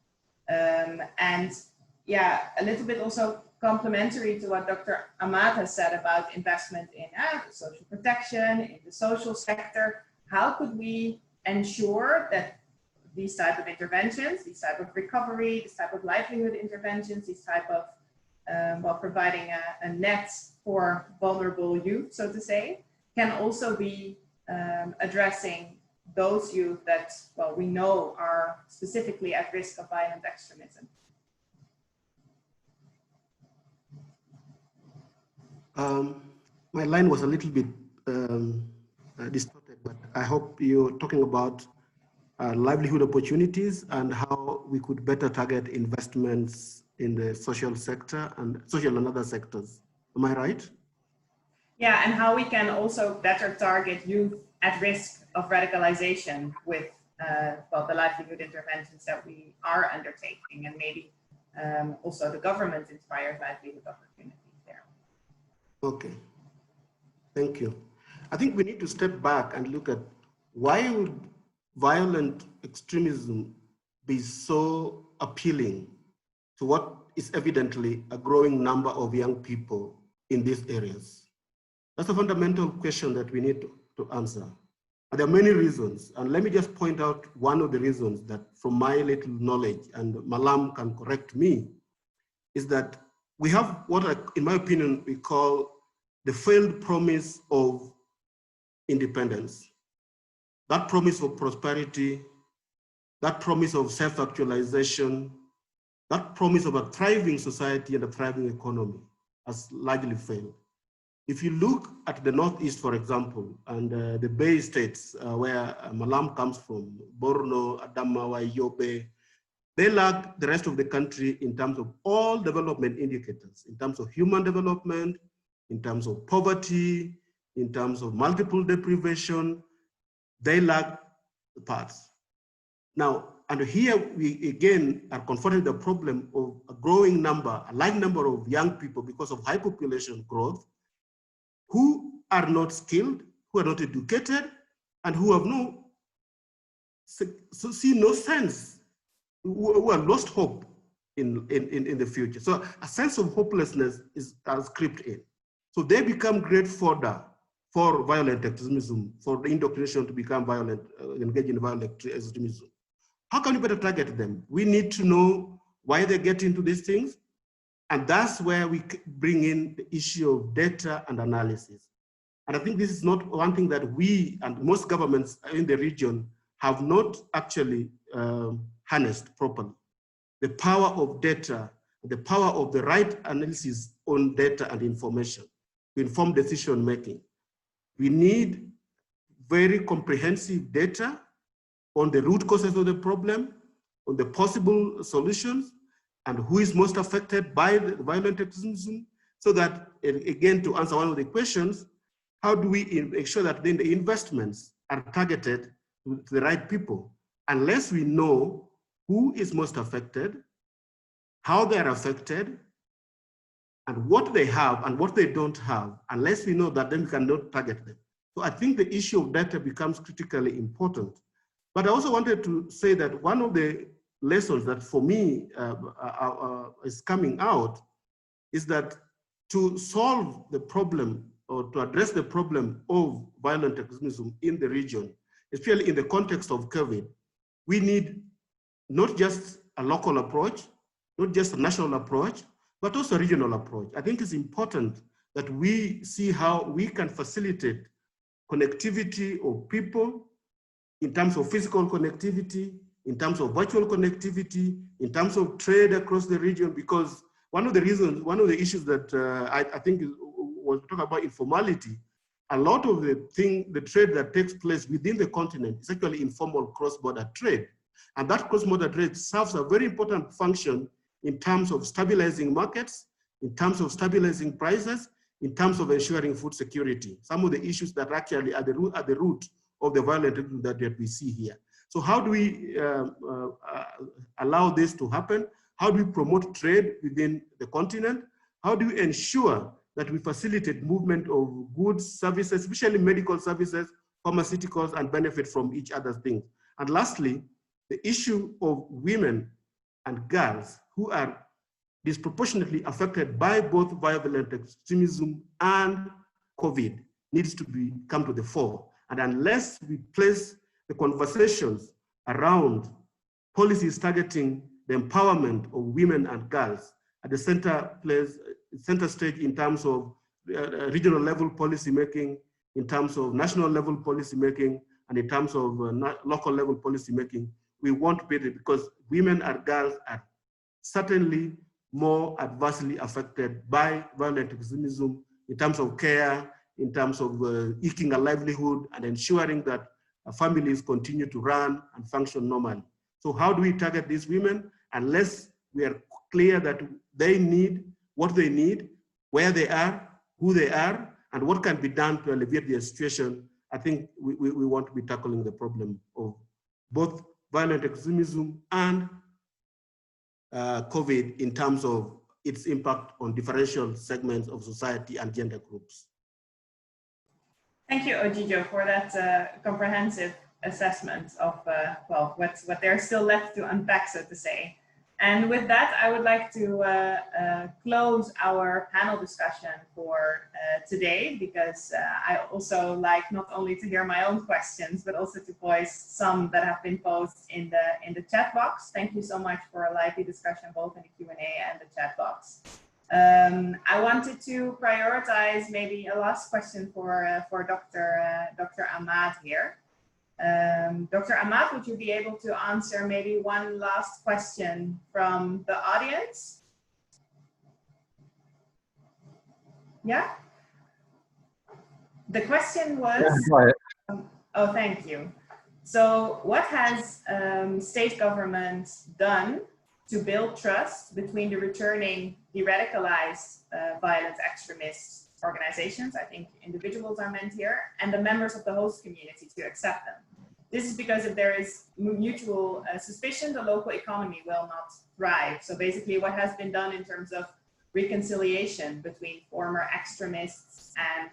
And yeah, a little bit also complementary to what Dr. Ahmad has said about investment in social protection, in the social sector. How could we ensure that these type of interventions, these type of recovery, this type of livelihood interventions, these type of while providing a net for vulnerable youth, so to say, can also be addressing those youth that, well, we know are specifically at risk of violent extremism? My line was a little bit distorted, but I hope you're talking about livelihood opportunities and how we could better target investments in the social sector and social and other sectors. Am I right? Yeah, and how we can also better target youth at risk of radicalization with well, the livelihood interventions that we are undertaking, and maybe also the government-inspired livelihood opportunities there. Okay, thank you. I think we need to step back and look at why would violent extremism be so appealing to what is evidently a growing number of young people in these areas? That's a fundamental question that we need to answer. And there are many reasons, and let me just point out one of the reasons that from my little knowledge, and Malam can correct me, is that we have what, in my opinion, we call the failed promise of independence. That promise of prosperity, that promise of self-actualization, that promise of a thriving society and a thriving economy has largely failed. If you look at the Northeast, for example, and the Bay States, where Malam comes from, Borno, Adamawa, Yobe, they lag the rest of the country in terms of all development indicators, in terms of human development, in terms of poverty, in terms of multiple deprivation, they lag the parts. Now, and here we again are confronted with the problem of a growing number, a large number of young people because of high population growth, who are not skilled, who are not educated, and who have see no sense, who are lost hope in the future. So a sense of hopelessness has crept in. So they become great fodder for violent extremism, for the indoctrination to become violent, engage in violent extremism. How can we better target them? We need to know why they get into these things. And that's where we bring in the issue of data and analysis. And I think this is not one thing that we and most governments in the region have not actually harnessed properly. The power of data, the power of the right analysis on data and information to inform decision making. We need very comprehensive data on the root causes of the problem, on the possible solutions, and who is most affected by the violent extremism, so that, again, to answer one of the questions, how do we make sure that then the investments are targeted to the right people? Unless we know who is most affected, how they are affected, and what they have and what they don't have, unless we know that, then we cannot target them. So I think the issue of data becomes critically important. But I also wanted to say that one of the lessons that for me is coming out is that to solve the problem or to address the problem of violent extremism in the region, especially in the context of COVID, we need not just a local approach, not just a national approach, but also a regional approach. I think it's important that we see how we can facilitate connectivity of people in terms of physical connectivity, in terms of virtual connectivity, in terms of trade across the region, because one of the reasons, one of the issues that I think was talking about informality, a lot of the trade that takes place within the continent is actually informal cross-border trade. And that cross-border trade serves a very important function in terms of stabilizing markets, in terms of stabilizing prices, in terms of ensuring food security. Some of the issues that actually are the root of the violent that we see here. So how do we allow this to happen? How do we promote trade within the continent? How do we ensure that we facilitate movement of goods, services, especially medical services, pharmaceuticals, and benefit from each other's things? And lastly, the issue of women and girls who are disproportionately affected by both violent extremism and COVID needs to come to the fore. And unless we place the conversations around policies targeting the empowerment of women and girls at the center stage in terms of regional level policy making, in terms of national level policy making, and in terms of local level policy making, we won't be there, because women and girls are certainly more adversely affected by violent extremism in terms of care, in terms of eking a livelihood and ensuring that families continue to run and function normally. So how do we target these women? Unless we are clear that they need what they need, where they are, who they are, and what can be done to alleviate their situation, I think we want to be tackling the problem of both violent extremism and COVID in terms of its impact on differential segments of society and gender groups. Thank you, Ojijo, for that comprehensive assessment of well, what there's still left to unpack, so to say. And with that, I would like to close our panel discussion for today, because I also like not only to hear my own questions, but also to voice some that have been posed in the chat box. Thank you so much for a lively discussion, both in the Q&A and the chat box. I wanted to prioritize maybe a last question for Dr. Ahmad here. Dr. Ahmad, would you be able to answer maybe one last question from the audience? Yeah? The question was, oh, thank you. So what has state governments done to build trust between the returning de-radicalized violent extremist organizations, I think individuals are meant here, and the members of the host community to accept them? This is because if there is mutual suspicion, the local economy will not thrive. So basically what has been done in terms of reconciliation between former extremists and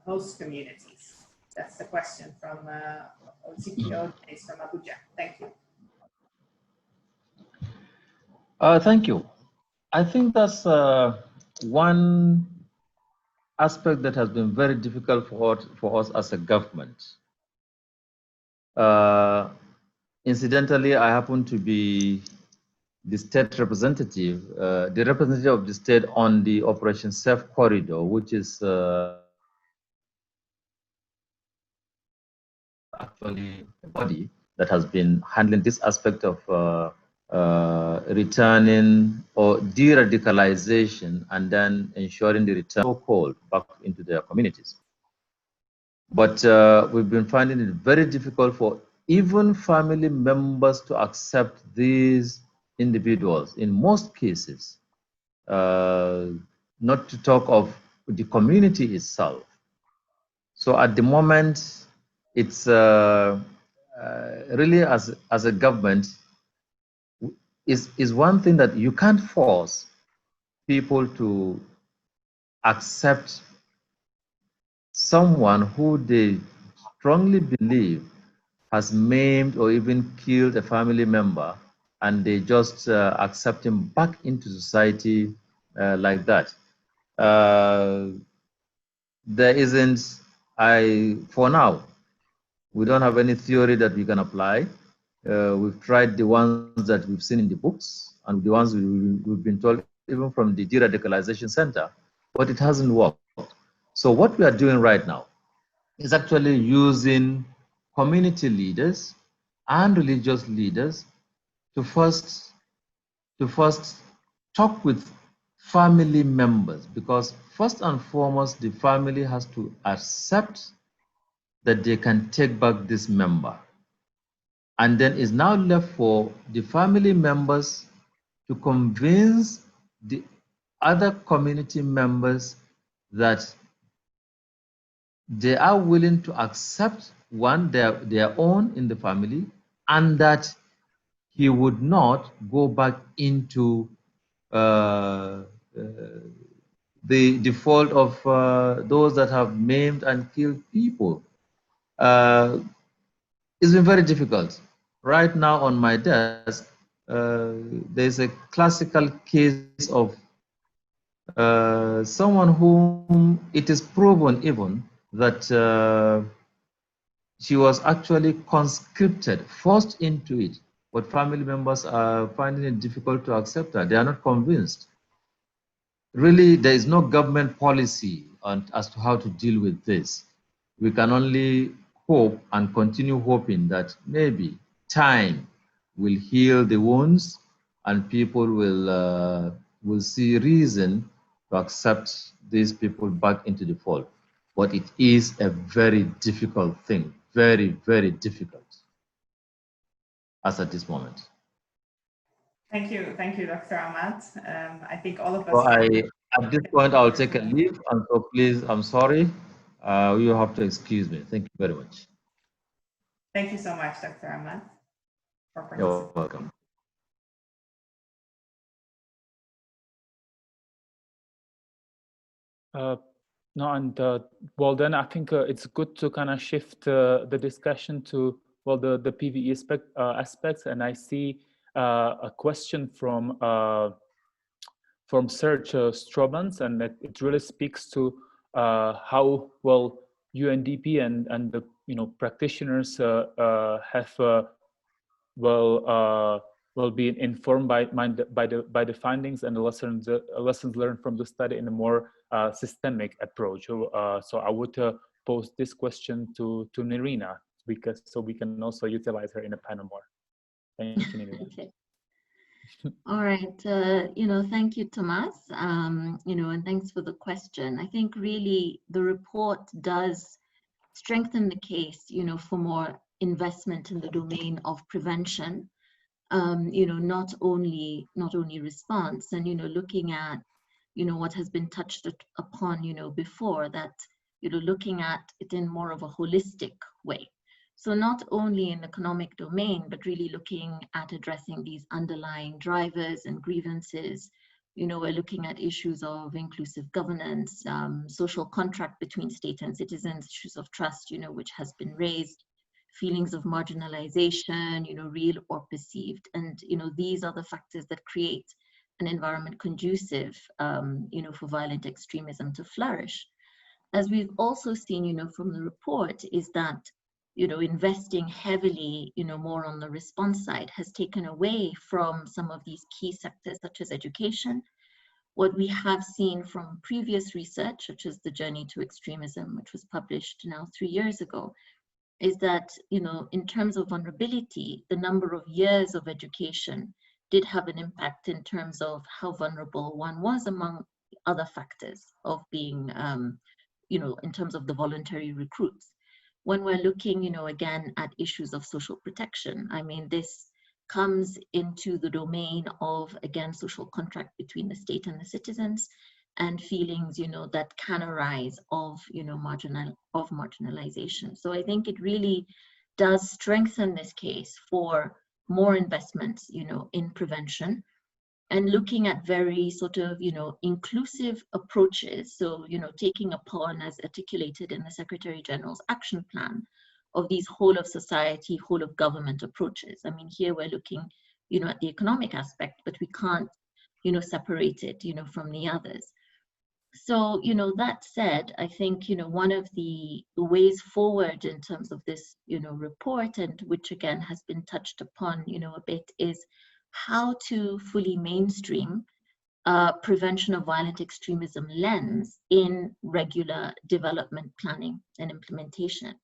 host communities? That's the question from CPO from Abuja. Thank you. Thank you. I think that's one aspect that has been very difficult for us as a government. Incidentally, I happen to be the state representative, the representative of the state on the Operation Safe Corridor, which is actually a body that has been handling this aspect of returning or de-radicalization and then ensuring the return so-called back into their communities. But we've been finding it very difficult for even family members to accept these individuals in most cases, not to talk of the community itself. So at the moment, it's really as a government, is one thing that you can't force people to accept someone who they strongly believe has maimed or even killed a family member, and they just accept him back into society like that. There isn't, for now, we don't have any theory that we can apply. We've tried the ones that we've seen in the books and the ones we've been told even from the de-radicalization center, but it hasn't worked. So what we are doing right now is actually using community leaders and religious leaders to first talk with family members, because first and foremost, the family has to accept that they can take back this member. And then it's now left for the family members to convince the other community members that they are willing to accept their own in the family, and that he would not go back into the default of those that have maimed and killed people. It's been very difficult. Right now on my desk, there's a classical case of someone whom it is proven even that she was actually conscripted, forced into it, but family members are finding it difficult to accept her. They are not convinced. Really, there is no government policy as to how to deal with this. We can only hope and continue hoping that maybe time will heal the wounds and people will see reason to accept these people back into the fold. But it is a very difficult thing, very, very difficult as at this moment. Thank you, Dr. Ahmad. I think all of us. So at this point, I'll take a leave, and so please, I'm sorry. You have to excuse me. Thank you very much. Thank you so much, Dr. Ahmad, for participating. You're welcome. No, and well, then I think it's good to kind of shift the discussion to, well, the PVE aspects. And I see a question from Serge Strobans, and it really speaks to how well UNDP and the practitioners have been informed by the findings and the lessons learned from the study in a more systemic approach. So I would pose this question to Nerina, because so we can also utilize her in a panel more. Thank you, Nerina. Okay. All right, thank you, Tomas, and thanks for the question. I think really the report does strengthen the case, for more investment in the domain of prevention, not only response, and, looking at, what has been touched upon, before that, looking at it in more of a holistic way. So not only in the economic domain, but really looking at addressing these underlying drivers and grievances. We're looking at issues of inclusive governance, social contract between state and citizens, issues of trust, which has been raised, feelings of marginalization, real or perceived. And, these are the factors that create an environment conducive, for violent extremism to flourish. As we've also seen, from the report, is that investing heavily, more on the response side has taken away from some of these key sectors, such as education. What we have seen from previous research, such as the Journey to Extremism, which was published now 3 years ago, is that, in terms of vulnerability, the number of years of education did have an impact in terms of how vulnerable one was, among other factors of being, in terms of the voluntary recruits. When we're looking, again, at issues of social protection, I mean, this comes into the domain of, again, social contract between the state and the citizens, and feelings, that can arise of, marginalization. So I think it really does strengthen this case for more investments, in prevention, and looking at very sort of, inclusive approaches. So, taking upon, as articulated in the Secretary General's action plan, of these whole of society, whole of government approaches. I mean, here we're looking, at the economic aspect, but we can't, separate it, from the others. So, that said, I think, one of the ways forward in terms of this, report, and which again has been touched upon, a bit, is how to fully mainstream prevention of violent extremism lens in regular development planning and implementation.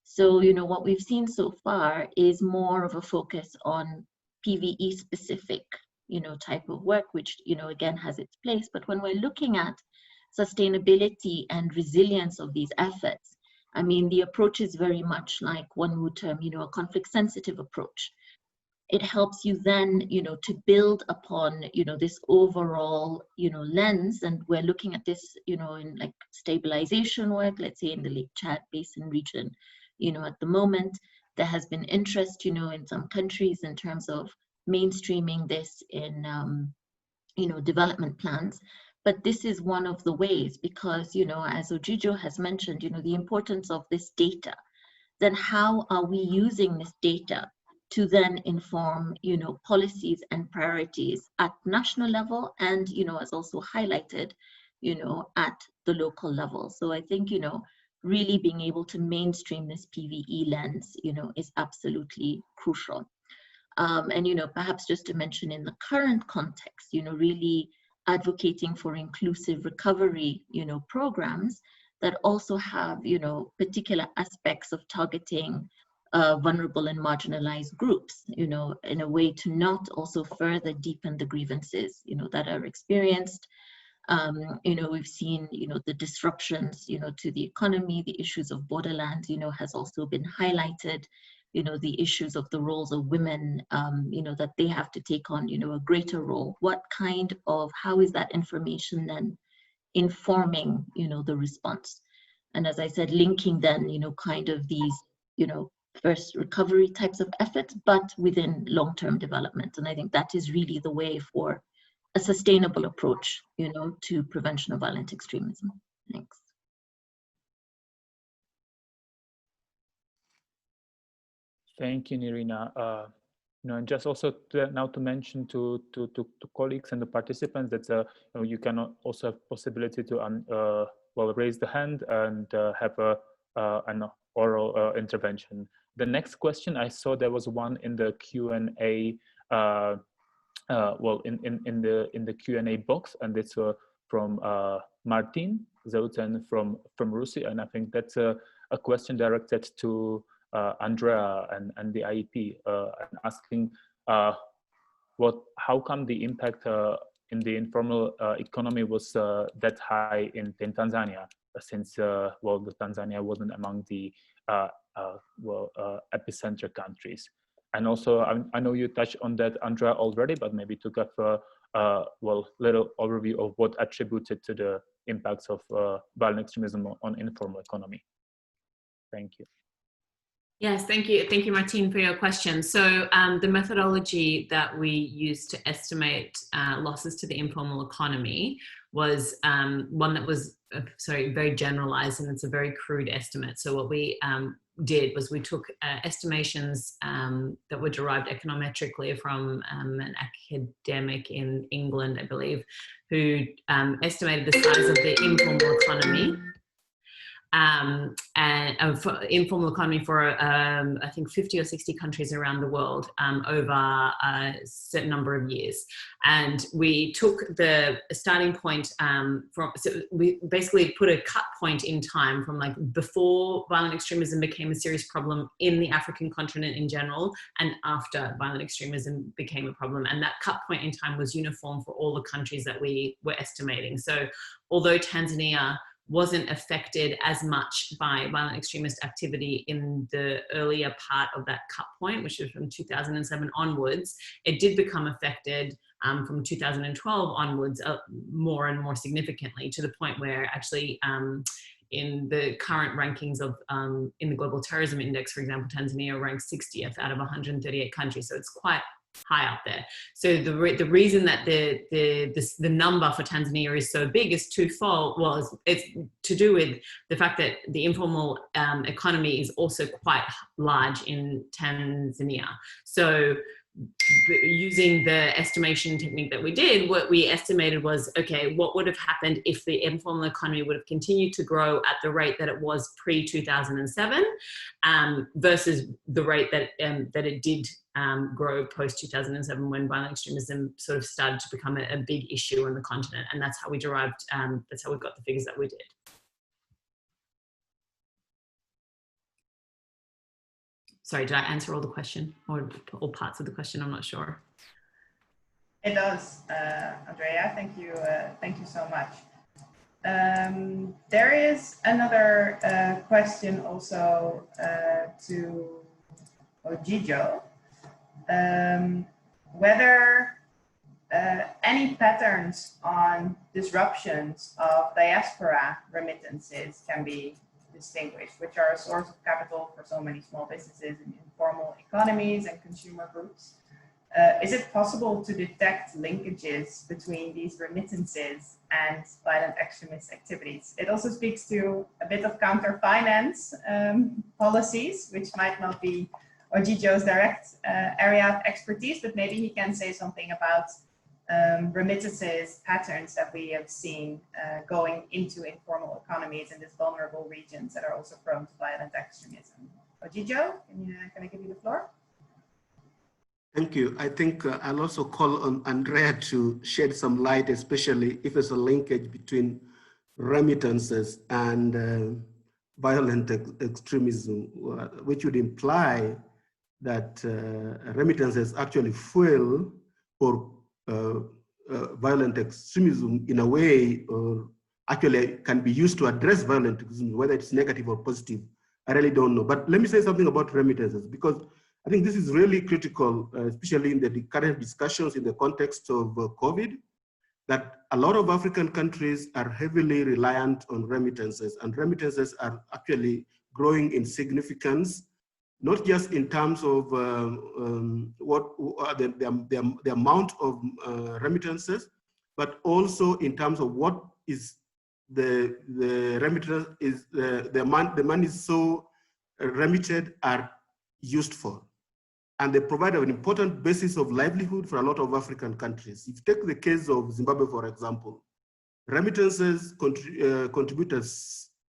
So, what we've seen so far is more of a focus on PVE specific, type of work, which, again, has its place. But when we're looking at sustainability and resilience of these efforts, I mean, the approach is very much like one would term, a conflict sensitive approach. It helps you then, to build upon, this overall, lens. And we're looking at this, in like stabilization work, let's say in the Lake Chad Basin region. At the moment, there has been interest, in some countries in terms of mainstreaming this in, development plans. But this is one of the ways, because, as Ojijo has mentioned, the importance of this data. Then how are we using this data to then inform, policies and priorities at national level, and, as also highlighted, at the local level. So I think, really being able to mainstream this PVE lens, is absolutely crucial. And, perhaps just to mention in the current context, really advocating for inclusive recovery, programs that also have, particular aspects of targeting vulnerable and marginalized groups, in a way to not also further deepen the grievances, that are experienced. We've seen, the disruptions, to the economy, the issues of borderlands, has also been highlighted, the issues of the roles of women, that they have to take on, a greater role. How is that information then informing, the response? And as I said, linking then, kind of these, first recovery types of efforts, but within long-term development. And I think that is really the way for a sustainable approach, to prevention of violent extremism. Thanks. Thank you, Nerina. And just also now to mention to colleagues and the participants that you can also have possibility to well, raise the hand and have an oral intervention. The next question, I saw there was one in the Q&A. Well, in the Q&A box, and it's from Martin Zouten from Russia, and I think that's a question directed to Andrea and the IEP, asking how come the impact in the informal economy was that high in Tanzania, since well, the Tanzania wasn't among the epicenter countries. And also, I know you touched on that, Andrea, already, but maybe to give a well, little overview of what attributed to the impacts of violent extremism on informal economy. Thank you. Yes, thank you, Martin, for your question. So the methodology that we used to estimate losses to the informal economy was one that was, very generalized, and it's a very crude estimate. So what we did was we took estimations that were derived econometrically from an academic in England, I believe, who estimated the size of the informal economy. And for informal economy for I think 50 or 60 countries around the world over a certain number of years. And we took the starting point so we basically put a cut point in time from like before violent extremism became a serious problem in the African continent in general, and after violent extremism became a problem. And that cut point in time was uniform for all the countries that we were estimating. So although Tanzania wasn't affected as much by violent extremist activity in the earlier part of that cut point, which was from 2007 onwards, it did become affected from 2012 onwards more and more significantly, to the point where actually in the current rankings of in the Global Terrorism Index, for example, Tanzania ranks 60th out of 138 countries. So it's quite high up there. So the reason that the number for Tanzania is so big is twofold. Well, it's to do with the fact that the informal economy is also quite large in Tanzania. So using the estimation technique that we did, what we estimated was, okay, what would have happened if the informal economy would have continued to grow at the rate that it was pre-2007 versus the rate that it did grow post-2007, when violent extremism sort of started to become a big issue on the continent. And that's how we derived, that's how we got the figures that we did. Sorry, did I answer all the question or all parts of the question? I'm not sure. It does, Andrea. Thank you so much. There is another question also to Ojijo, whether any patterns on disruptions of diaspora remittances can be distinguished, which are a source of capital for so many small businesses in informal economies and consumer groups. Is it possible to detect linkages between these remittances and violent extremist activities? It also speaks to a bit of counter-finance policies, which might not be Ojijo's direct area of expertise, but maybe he can say something about remittances patterns that we have seen going into informal economies in these vulnerable regions that are also prone to violent extremism. Ojijo, can I give you the floor? Thank you. I think I'll also call on Andrea to shed some light, especially if there's a linkage between remittances and violent extremism, which would imply that remittances actually fuel for violent extremism in a way, or actually can be used to address violent extremism, whether it's negative or positive. I really don't know. But let me say something about remittances, because I think this is really critical, especially in the current discussions in the context of COVID, that a lot of African countries are heavily reliant on remittances, and remittances are actually growing in significance, not just in terms of the amount of remittances, but also in terms of what is the remittance is the money so remitted are used for. and they provide an important basis of livelihood for a lot of African countries. If you take the case of Zimbabwe, for example, remittances contribute a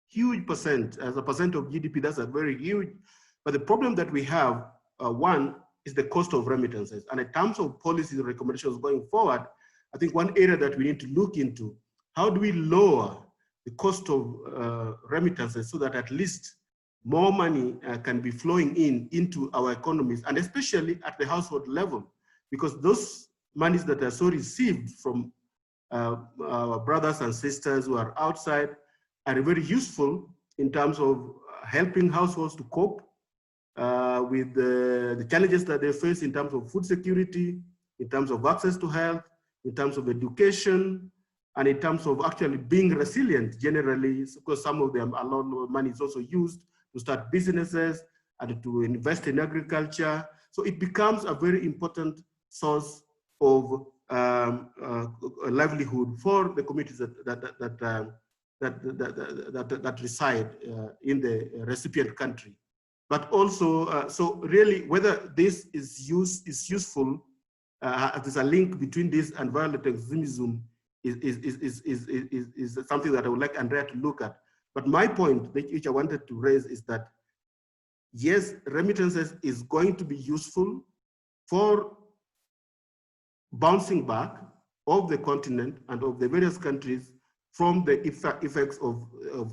huge percent, as a percent of GDP, that's a very huge. But the problem that we have, one, is the cost of remittances. And in terms of policy recommendations going forward, I think one area that we need to look into, how do we lower the cost of remittances so that at least more money can be flowing into our economies, and especially at the household level, because those monies that are so received from our brothers and sisters who are outside are very useful in terms of helping households to cope with the challenges that they face in terms of food security, in terms of access to health, in terms of education, and in terms of actually being resilient generally, because some of them, a lot of money is also used to start businesses and to invest in agriculture. So it becomes a very important source of livelihood for the communities that reside in the recipient country. But also, so really, whether this is useful, there's a link between this and violent extremism is something that I would like Andrea to look at. But my point, which I wanted to raise, is that yes, remittances is going to be useful for bouncing back of the continent and of the various countries from the effects of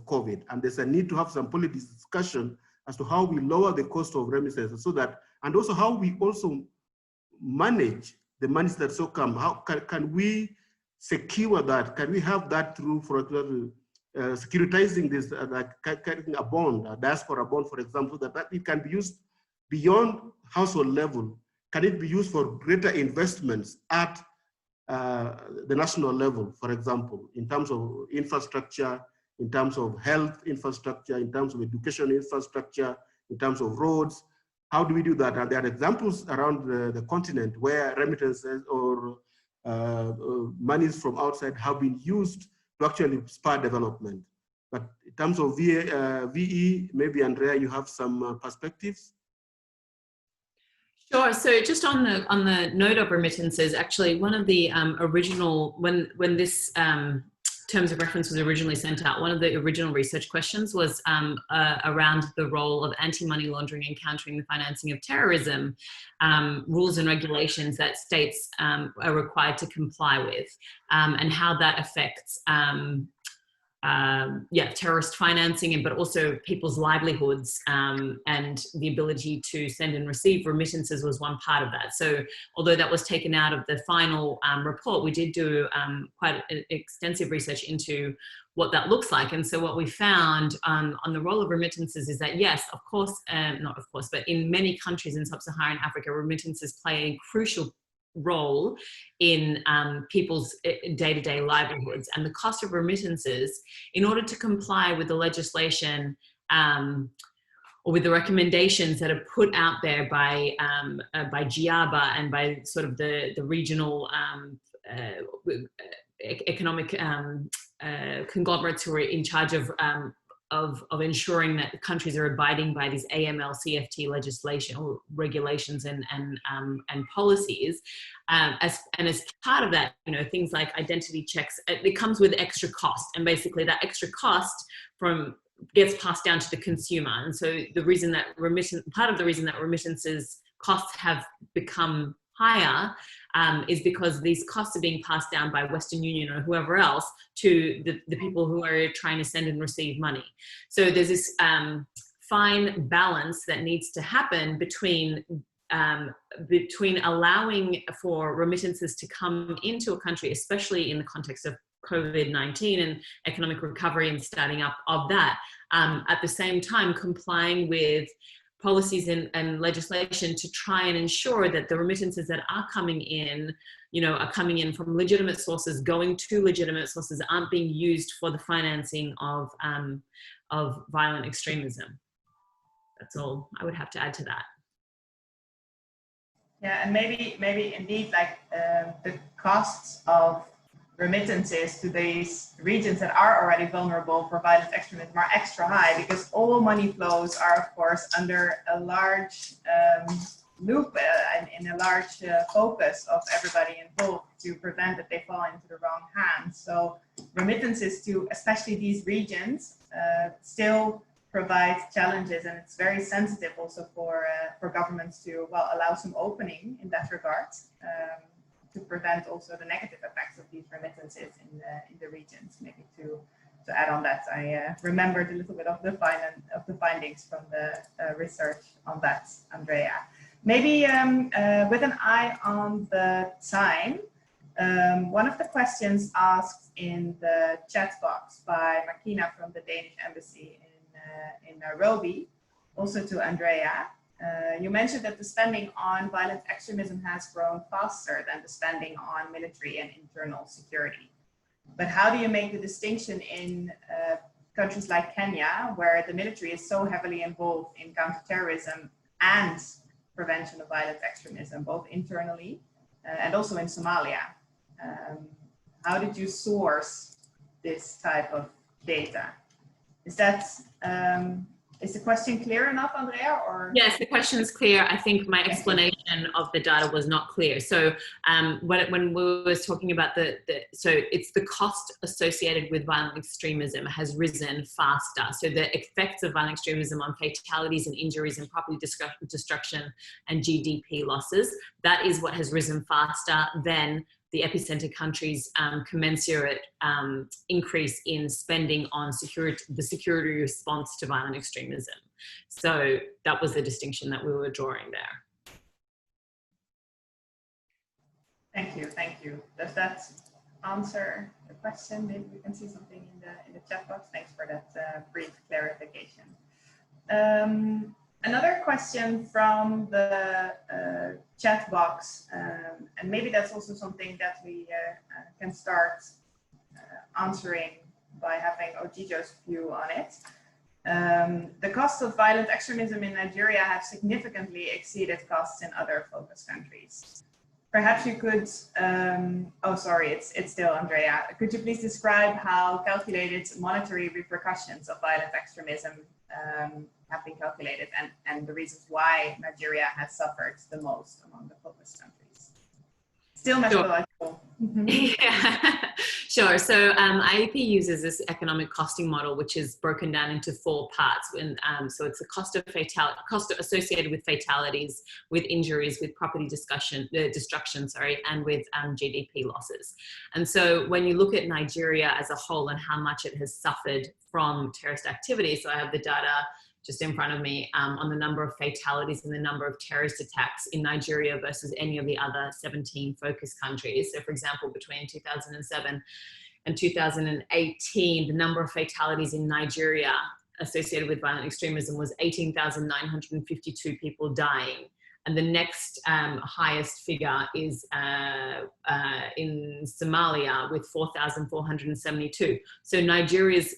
COVID. And there's a need to have some policy discussion as to how we lower the cost of remittances, so that, and also how we also manage the monies that so come. How can we secure that? Can we have that through, for example, securitizing this, like getting a bond, a diaspora bond, for example, that it can be used beyond household level? Can it be used for greater investments at the national level, for example, in terms of infrastructure, in terms of health infrastructure, in terms of education infrastructure, in terms of roads? How do we do that? And there are examples around the continent where remittances or monies from outside have been used to actually spur development. But in terms of VE, maybe Andrea, you have some perspectives? Sure. So just on the note of remittances, actually, one of the original, when this terms of reference was originally sent out, one of the original research questions was around the role of anti-money laundering and countering the financing of terrorism, rules and regulations that states are required to comply with, and how that affects terrorist financing, but also people's livelihoods, and the ability to send and receive remittances was one part of that. So although that was taken out of the final report, we did do quite extensive research into what that looks like. And so what we found on the role of remittances is that, yes, of course, not of course, but in many countries in sub-Saharan Africa, remittances play a crucial role in people's day-to-day livelihoods, and the cost of remittances, in order to comply with the legislation or with the recommendations that are put out there by GIABA and by sort of the regional economic conglomerates who are in charge of ensuring that countries are abiding by these AML-CFT legislation or regulations and policies. As part of that, you know, things like identity checks, it comes with extra cost, and basically that extra cost gets passed down to the consumer. And so the reason that part of the reason that remittances costs have become higher is because these costs are being passed down by Western Union or whoever else to the people who are trying to send and receive money. So there's this fine balance that needs to happen between allowing for remittances to come into a country, especially in the context of COVID-19 and economic recovery and starting up of that, at the same time complying with policies and legislation to try and ensure that the remittances that are coming in, you know, are coming in from legitimate sources, going to legitimate sources, aren't being used for the financing of violent extremism. That's all I would have to add to that. Yeah, and maybe indeed, like the costs of remittances to these regions that are already vulnerable for violent extremism are extra high, because all money flows are, of course, under a large loop and in a large focus of everybody involved to prevent that they fall into the wrong hands. So remittances to especially these regions still provides challenges, and it's very sensitive also for governments to, well, allow some opening in that regard to prevent also the negative effects of these remittances in the regions. Maybe to add on that, I remembered a little bit of the findings from the research on that, Andrea. Maybe with an eye on the time, one of the questions asked in the chat box by Makina from the Danish Embassy in Nairobi, also to Andrea. You mentioned that the spending on violent extremism has grown faster than the spending on military and internal security. But how do you make the distinction in countries like Kenya, where the military is so heavily involved in counterterrorism and prevention of violent extremism, both internally and also in Somalia? How did you source this type of data? Is that is the question clear enough, Andrea? Or yes, the question is clear. I think my explanation of the data was not clear. So when we were talking about so it's the cost associated with violent extremism has risen faster. So the effects of violent extremism on fatalities and injuries and property destruction and GDP losses, that is what has risen faster than the epicenter countries' commensurate increase in spending on the security response to violent extremism. So that was the distinction that we were drawing there. Thank you, thank you. Does that answer the question? Maybe we can see something in the chat box. Thanks for that brief clarification. Another question from the chat box, and maybe that's also something that we can start answering by having Ojijo's view on it. The cost of violent extremism in Nigeria have significantly exceeded costs in other focus countries. Perhaps you could, oh sorry, it's still Andrea. Could you please describe how calculated monetary repercussions of violent extremism have been calculated and the reasons why Nigeria has suffered the most among the focus countries? Still methodological. Sure. Yeah, sure. So IEP uses this economic costing model, which is broken down into 4 parts. So it's the cost associated with fatalities, with injuries, with property destruction, and with GDP losses. And so when you look at Nigeria as a whole and how much it has suffered from terrorist activity, so I have the data just in front of me on the number of fatalities and the number of terrorist attacks in Nigeria versus any of the other 17 focus countries. So for example, between 2007 and 2018, the number of fatalities in Nigeria associated with violent extremism was 18,952 people dying. And the next highest figure is in Somalia with 4,472. So Nigeria's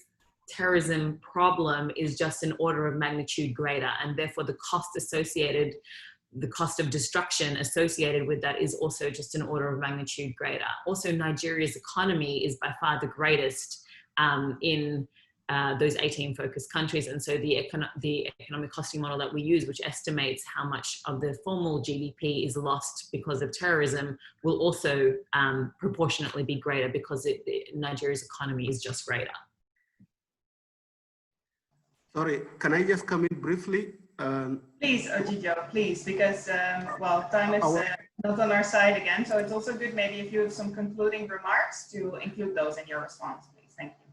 terrorism problem is just an order of magnitude greater, and therefore the cost of destruction associated with that is also just an order of magnitude greater. Also, Nigeria's economy is by far the greatest in those 18 focus countries, and so the economic costing model that we use, which estimates how much of the formal GDP is lost because of terrorism, will also proportionately be greater because Nigeria's economy is just greater. Sorry, can I just come in briefly? Please, Ojijo, please, because, well, time is not on our side again, so it's also good maybe if you have some concluding remarks to include those in your response, please. Thank you.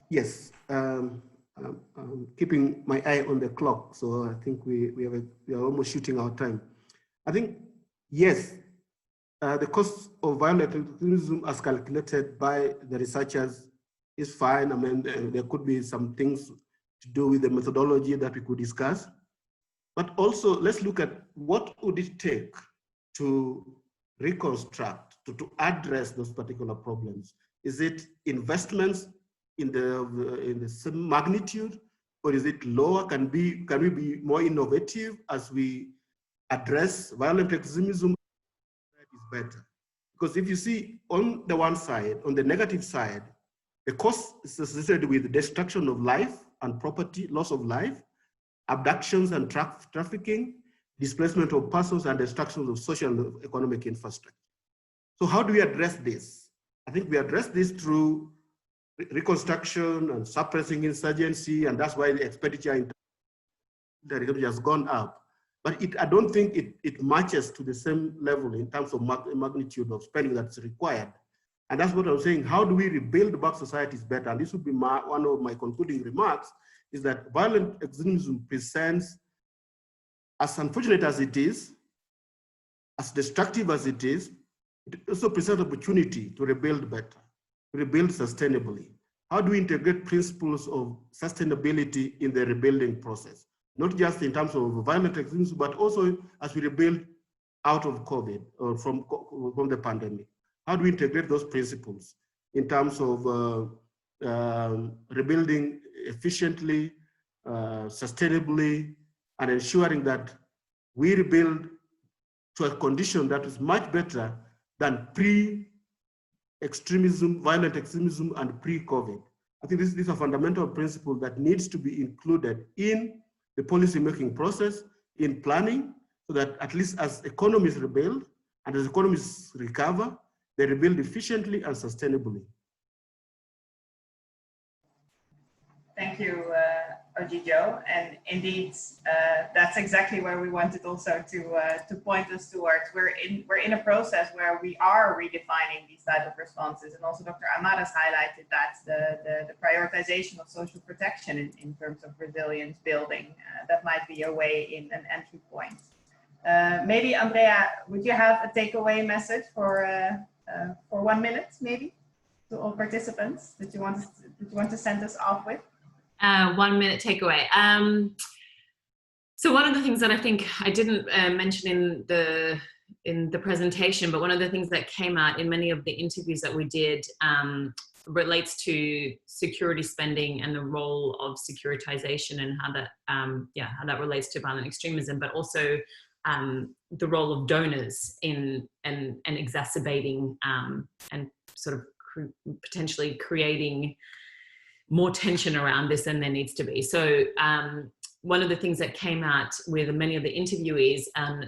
Yes, I'm keeping my eye on the clock, so I think we are almost shooting our time. I think, yes, the cost of violent extremism as calculated by the researchers is fine. I mean, there could be some things to do with the methodology that we could discuss. But also, let's look at what would it take to reconstruct, to address those particular problems. Is it investments in the same magnitude, or is it lower? Can we be more innovative as we address violent extremism? That is better. Because if you see on the one side, on the negative side, the cost is associated with destruction of life and property, loss of life, abductions and trafficking, displacement of persons, and destruction of social and economic infrastructure. So how do we address this? I think we address this through reconstruction and suppressing insurgency, and that's why the expenditure in terrorism has gone up. But I don't think it matches to the same level in terms of magnitude of spending that's required. And that's what I'm saying. How do we rebuild back societies better? And this would be one of my concluding remarks, is that violent extremism presents, as unfortunate as it is, as destructive as it also presents opportunity to rebuild better, to rebuild sustainably. How do we integrate principles of sustainability in the rebuilding process? Not just in terms of violent extremism, but also as we rebuild out of COVID or from the pandemic. How do we integrate those principles in terms of rebuilding efficiently, sustainably, and ensuring that we rebuild to a condition that is much better than pre-extremism, violent extremism, and pre-COVID. I think this is a fundamental principle that needs to be included in the policy-making process, in planning, so that at least as economies rebuild and as economies recover, they rebuild efficiently and sustainably. Thank you, Ojijo. And indeed, that's exactly where we wanted also to point us towards. We're in a process where we are redefining these type of responses, and also Dr. Ahmad has highlighted that the prioritization of social protection in terms of resilience building, that might be a way in, an entry point. Maybe Andrea, would you have a takeaway message for 1 minute, maybe, to all participants that you want to send us off with? 1 minute takeaway. So one of the things that I think I didn't mention in the presentation, but one of the things that came out in many of the interviews that we did relates to security spending and the role of securitization and how that relates to violent extremism, but also the role of donors in and exacerbating and sort of potentially creating more tension around this than there needs to be. So one of the things that came out with many of the interviewees on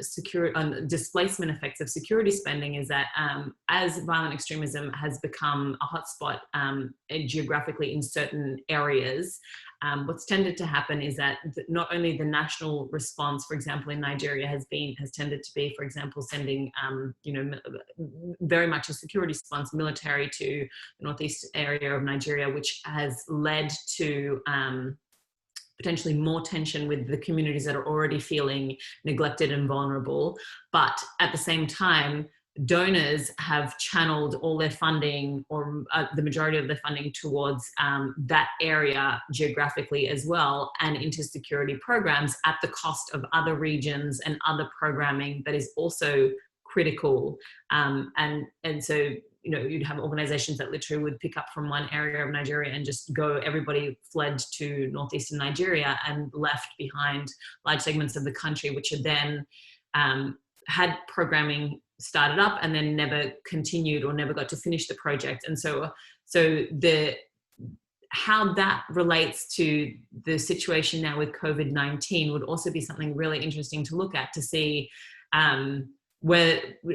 displacement effects of security spending is that as violent extremism has become a hotspot geographically in certain areas, what's tended to happen is that not only the national response, for example, in Nigeria has tended to be, for example, sending, very much a security response military to the northeast area of Nigeria, which has led to potentially more tension with the communities that are already feeling neglected and vulnerable. But at the same time, donors have channeled all their funding, or the majority of their funding, towards that area geographically as well, and into security programs at the cost of other regions and other programming that is also critical. And so, you'd have organizations that literally would pick up from one area of Nigeria and just go, everybody fled to northeastern Nigeria and left behind large segments of the country, which had then had programming started up and then never continued or never got to finish the project. And so how that relates to the situation now with COVID-19 would also be something really interesting to look at, to see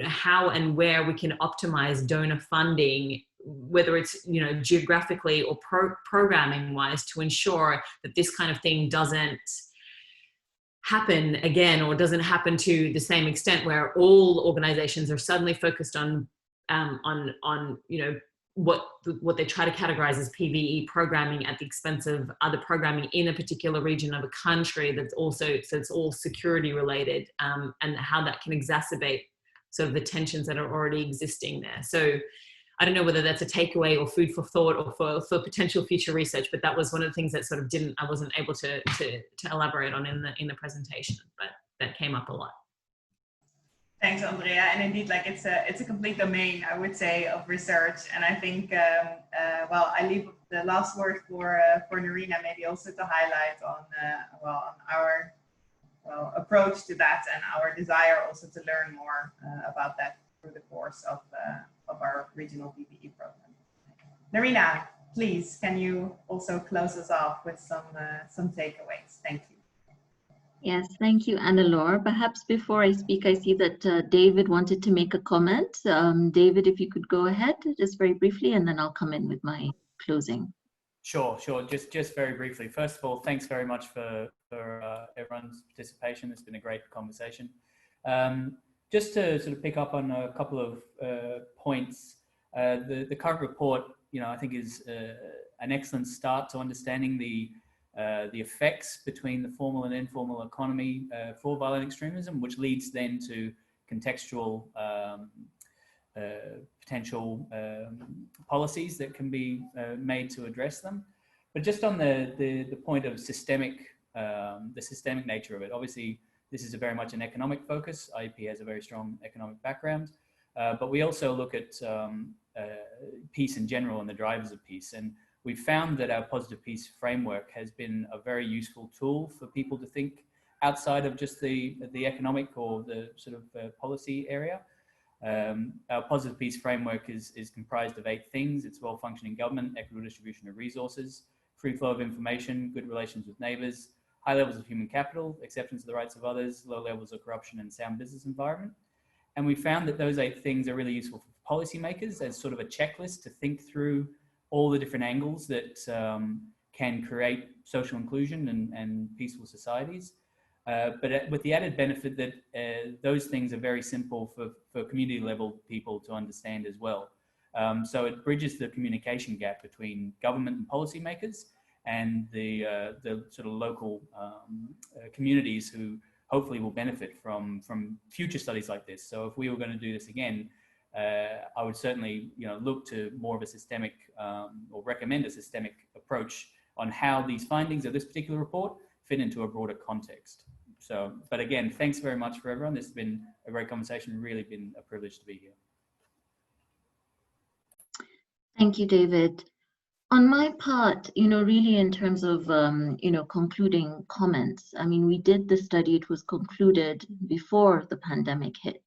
how and where we can optimize donor funding, whether it's geographically or programming wise, to ensure that this kind of thing doesn't happen again, or doesn't happen to the same extent, where all organizations are suddenly focused on what they try to categorize as PVE programming at the expense of other programming in a particular region of a country that's also, so it's all security related, and how that can exacerbate sort of the tensions that are already existing there. So I don't know whether that's a takeaway or food for thought or for potential future research, but that was one of the things that sort of I wasn't able to elaborate on in the presentation, but that came up a lot. Thanks, Andrea. And indeed, like it's a complete domain, I would say, of research. And I think, well, I leave the last word for Nerina, maybe also to highlight on our approach to that, and our desire also to learn more about that through the course of our regional PVE program. Nerina, please, can you also close us off with some takeaways? Thank you. Yes, thank you, Anna-Laure. Perhaps before I speak, I see that David wanted to make a comment. David, if you could go ahead just very briefly, and then I'll come in with my closing. Sure. Just very briefly. First of all, thanks very much for everyone's participation. It's been a great conversation. Just to sort of pick up on a couple of points, the current report, I think is an excellent start to understanding the effects between the formal and informal economy for violent extremism, which leads then to contextual potential policies that can be made to address them. But just on the point of systemic, the systemic nature of it, obviously this is very much an economic focus. IEP has a very strong economic background, but we also look at peace in general and the drivers of peace. And we found that our positive peace framework has been a very useful tool for people to think outside of just the economic or the sort of policy area. Our positive peace framework is comprised of 8 things. It's well-functioning government, equitable distribution of resources, free flow of information, good relations with neighbors, high levels of human capital, acceptance of the rights of others, low levels of corruption, and sound business environment. And we found that those 8 things are really useful for policymakers as sort of a checklist to think through all the different angles that can create social inclusion and peaceful societies. But with the added benefit that those things are very simple for community level people to understand as well. So it bridges the communication gap between government and policymakers and the sort of local communities who hopefully will benefit from future studies like this. So if we were going to do this again, I would certainly look to more of a systemic or recommend a systemic approach on how these findings of this particular report fit into a broader context. So, but again, thanks very much for everyone. This has been a great conversation. Really been a privilege to be here. Thank you, David. On my part, really in terms of, concluding comments, I mean, we did the study, it was concluded before the pandemic hit.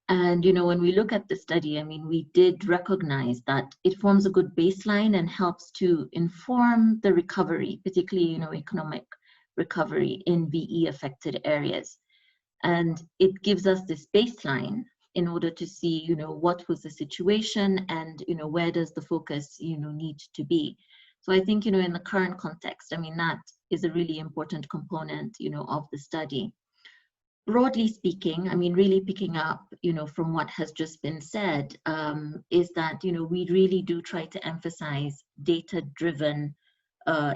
And, when we look at the study, I mean, we did recognize that it forms a good baseline and helps to inform the recovery, particularly, economic recovery in VE affected areas. And it gives us this baseline in order to see, what was the situation and, where does the focus, need to be. So I think, in the current context, I mean, that is a really important component, of the study. Broadly speaking, I mean, really picking up, from what has just been said, is that, we really do try to emphasize data-driven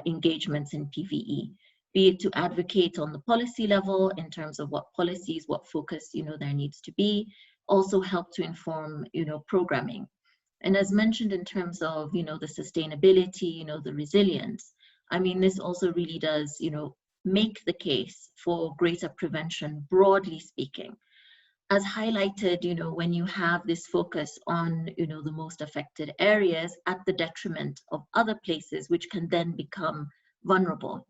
engagements in PVE, be it to advocate on the policy level in terms of what policies, what focus, there needs to be, also help to inform, programming. And as mentioned in terms of, the sustainability, the resilience, I mean, this also really does, make the case for greater prevention, broadly speaking. As highlighted, when you have this focus on, the most affected areas at the detriment of other places, which can then become vulnerable.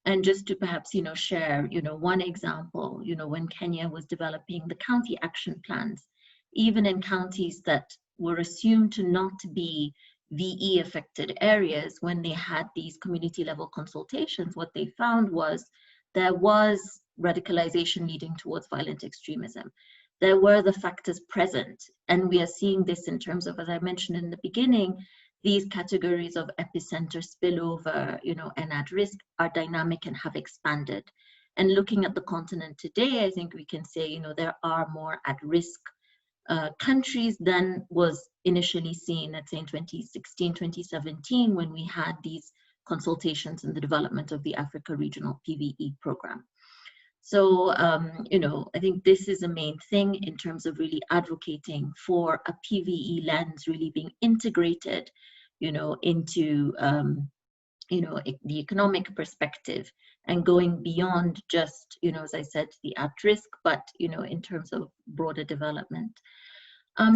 And just to perhaps, share, one example, when Kenya was developing the county action plans, even in counties that were assumed to not be VE affected areas, when they had these community level consultations, what they found was there was radicalization leading towards violent extremism. There were the factors present, and we are seeing this in terms of, as I mentioned in the beginning, these categories of epicenter, spillover, and at risk are dynamic and have expanded. And looking at the continent today, I think we can say, there are more at risk countries than was initially seen, let's say in 2016, 2017, when we had these consultations in the development of the Africa Regional PVE program. So, I think this is a main thing in terms of really advocating for a PVE lens really being integrated, into, the economic perspective and going beyond just, as I said, the at risk, but, in terms of broader development.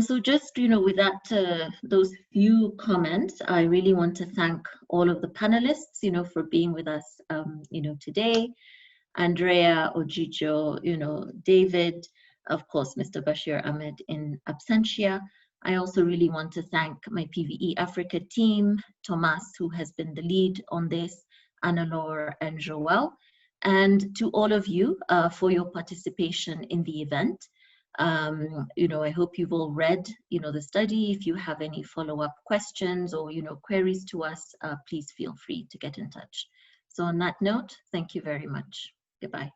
So just, with that, those few comments, I really want to thank all of the panelists, for being with us, today. Andrea, Ojijo, David, of course, Mr. Bashir Ahmed in absentia. I also really want to thank my PVE Africa team, Thomas, who has been the lead on this, Anna-Laure and Joel. and to all of you for your participation in the event. I hope you've all read, the study. If you have any follow-up questions or, queries to us, please feel free to get in touch. So on that note, thank you very much. Goodbye.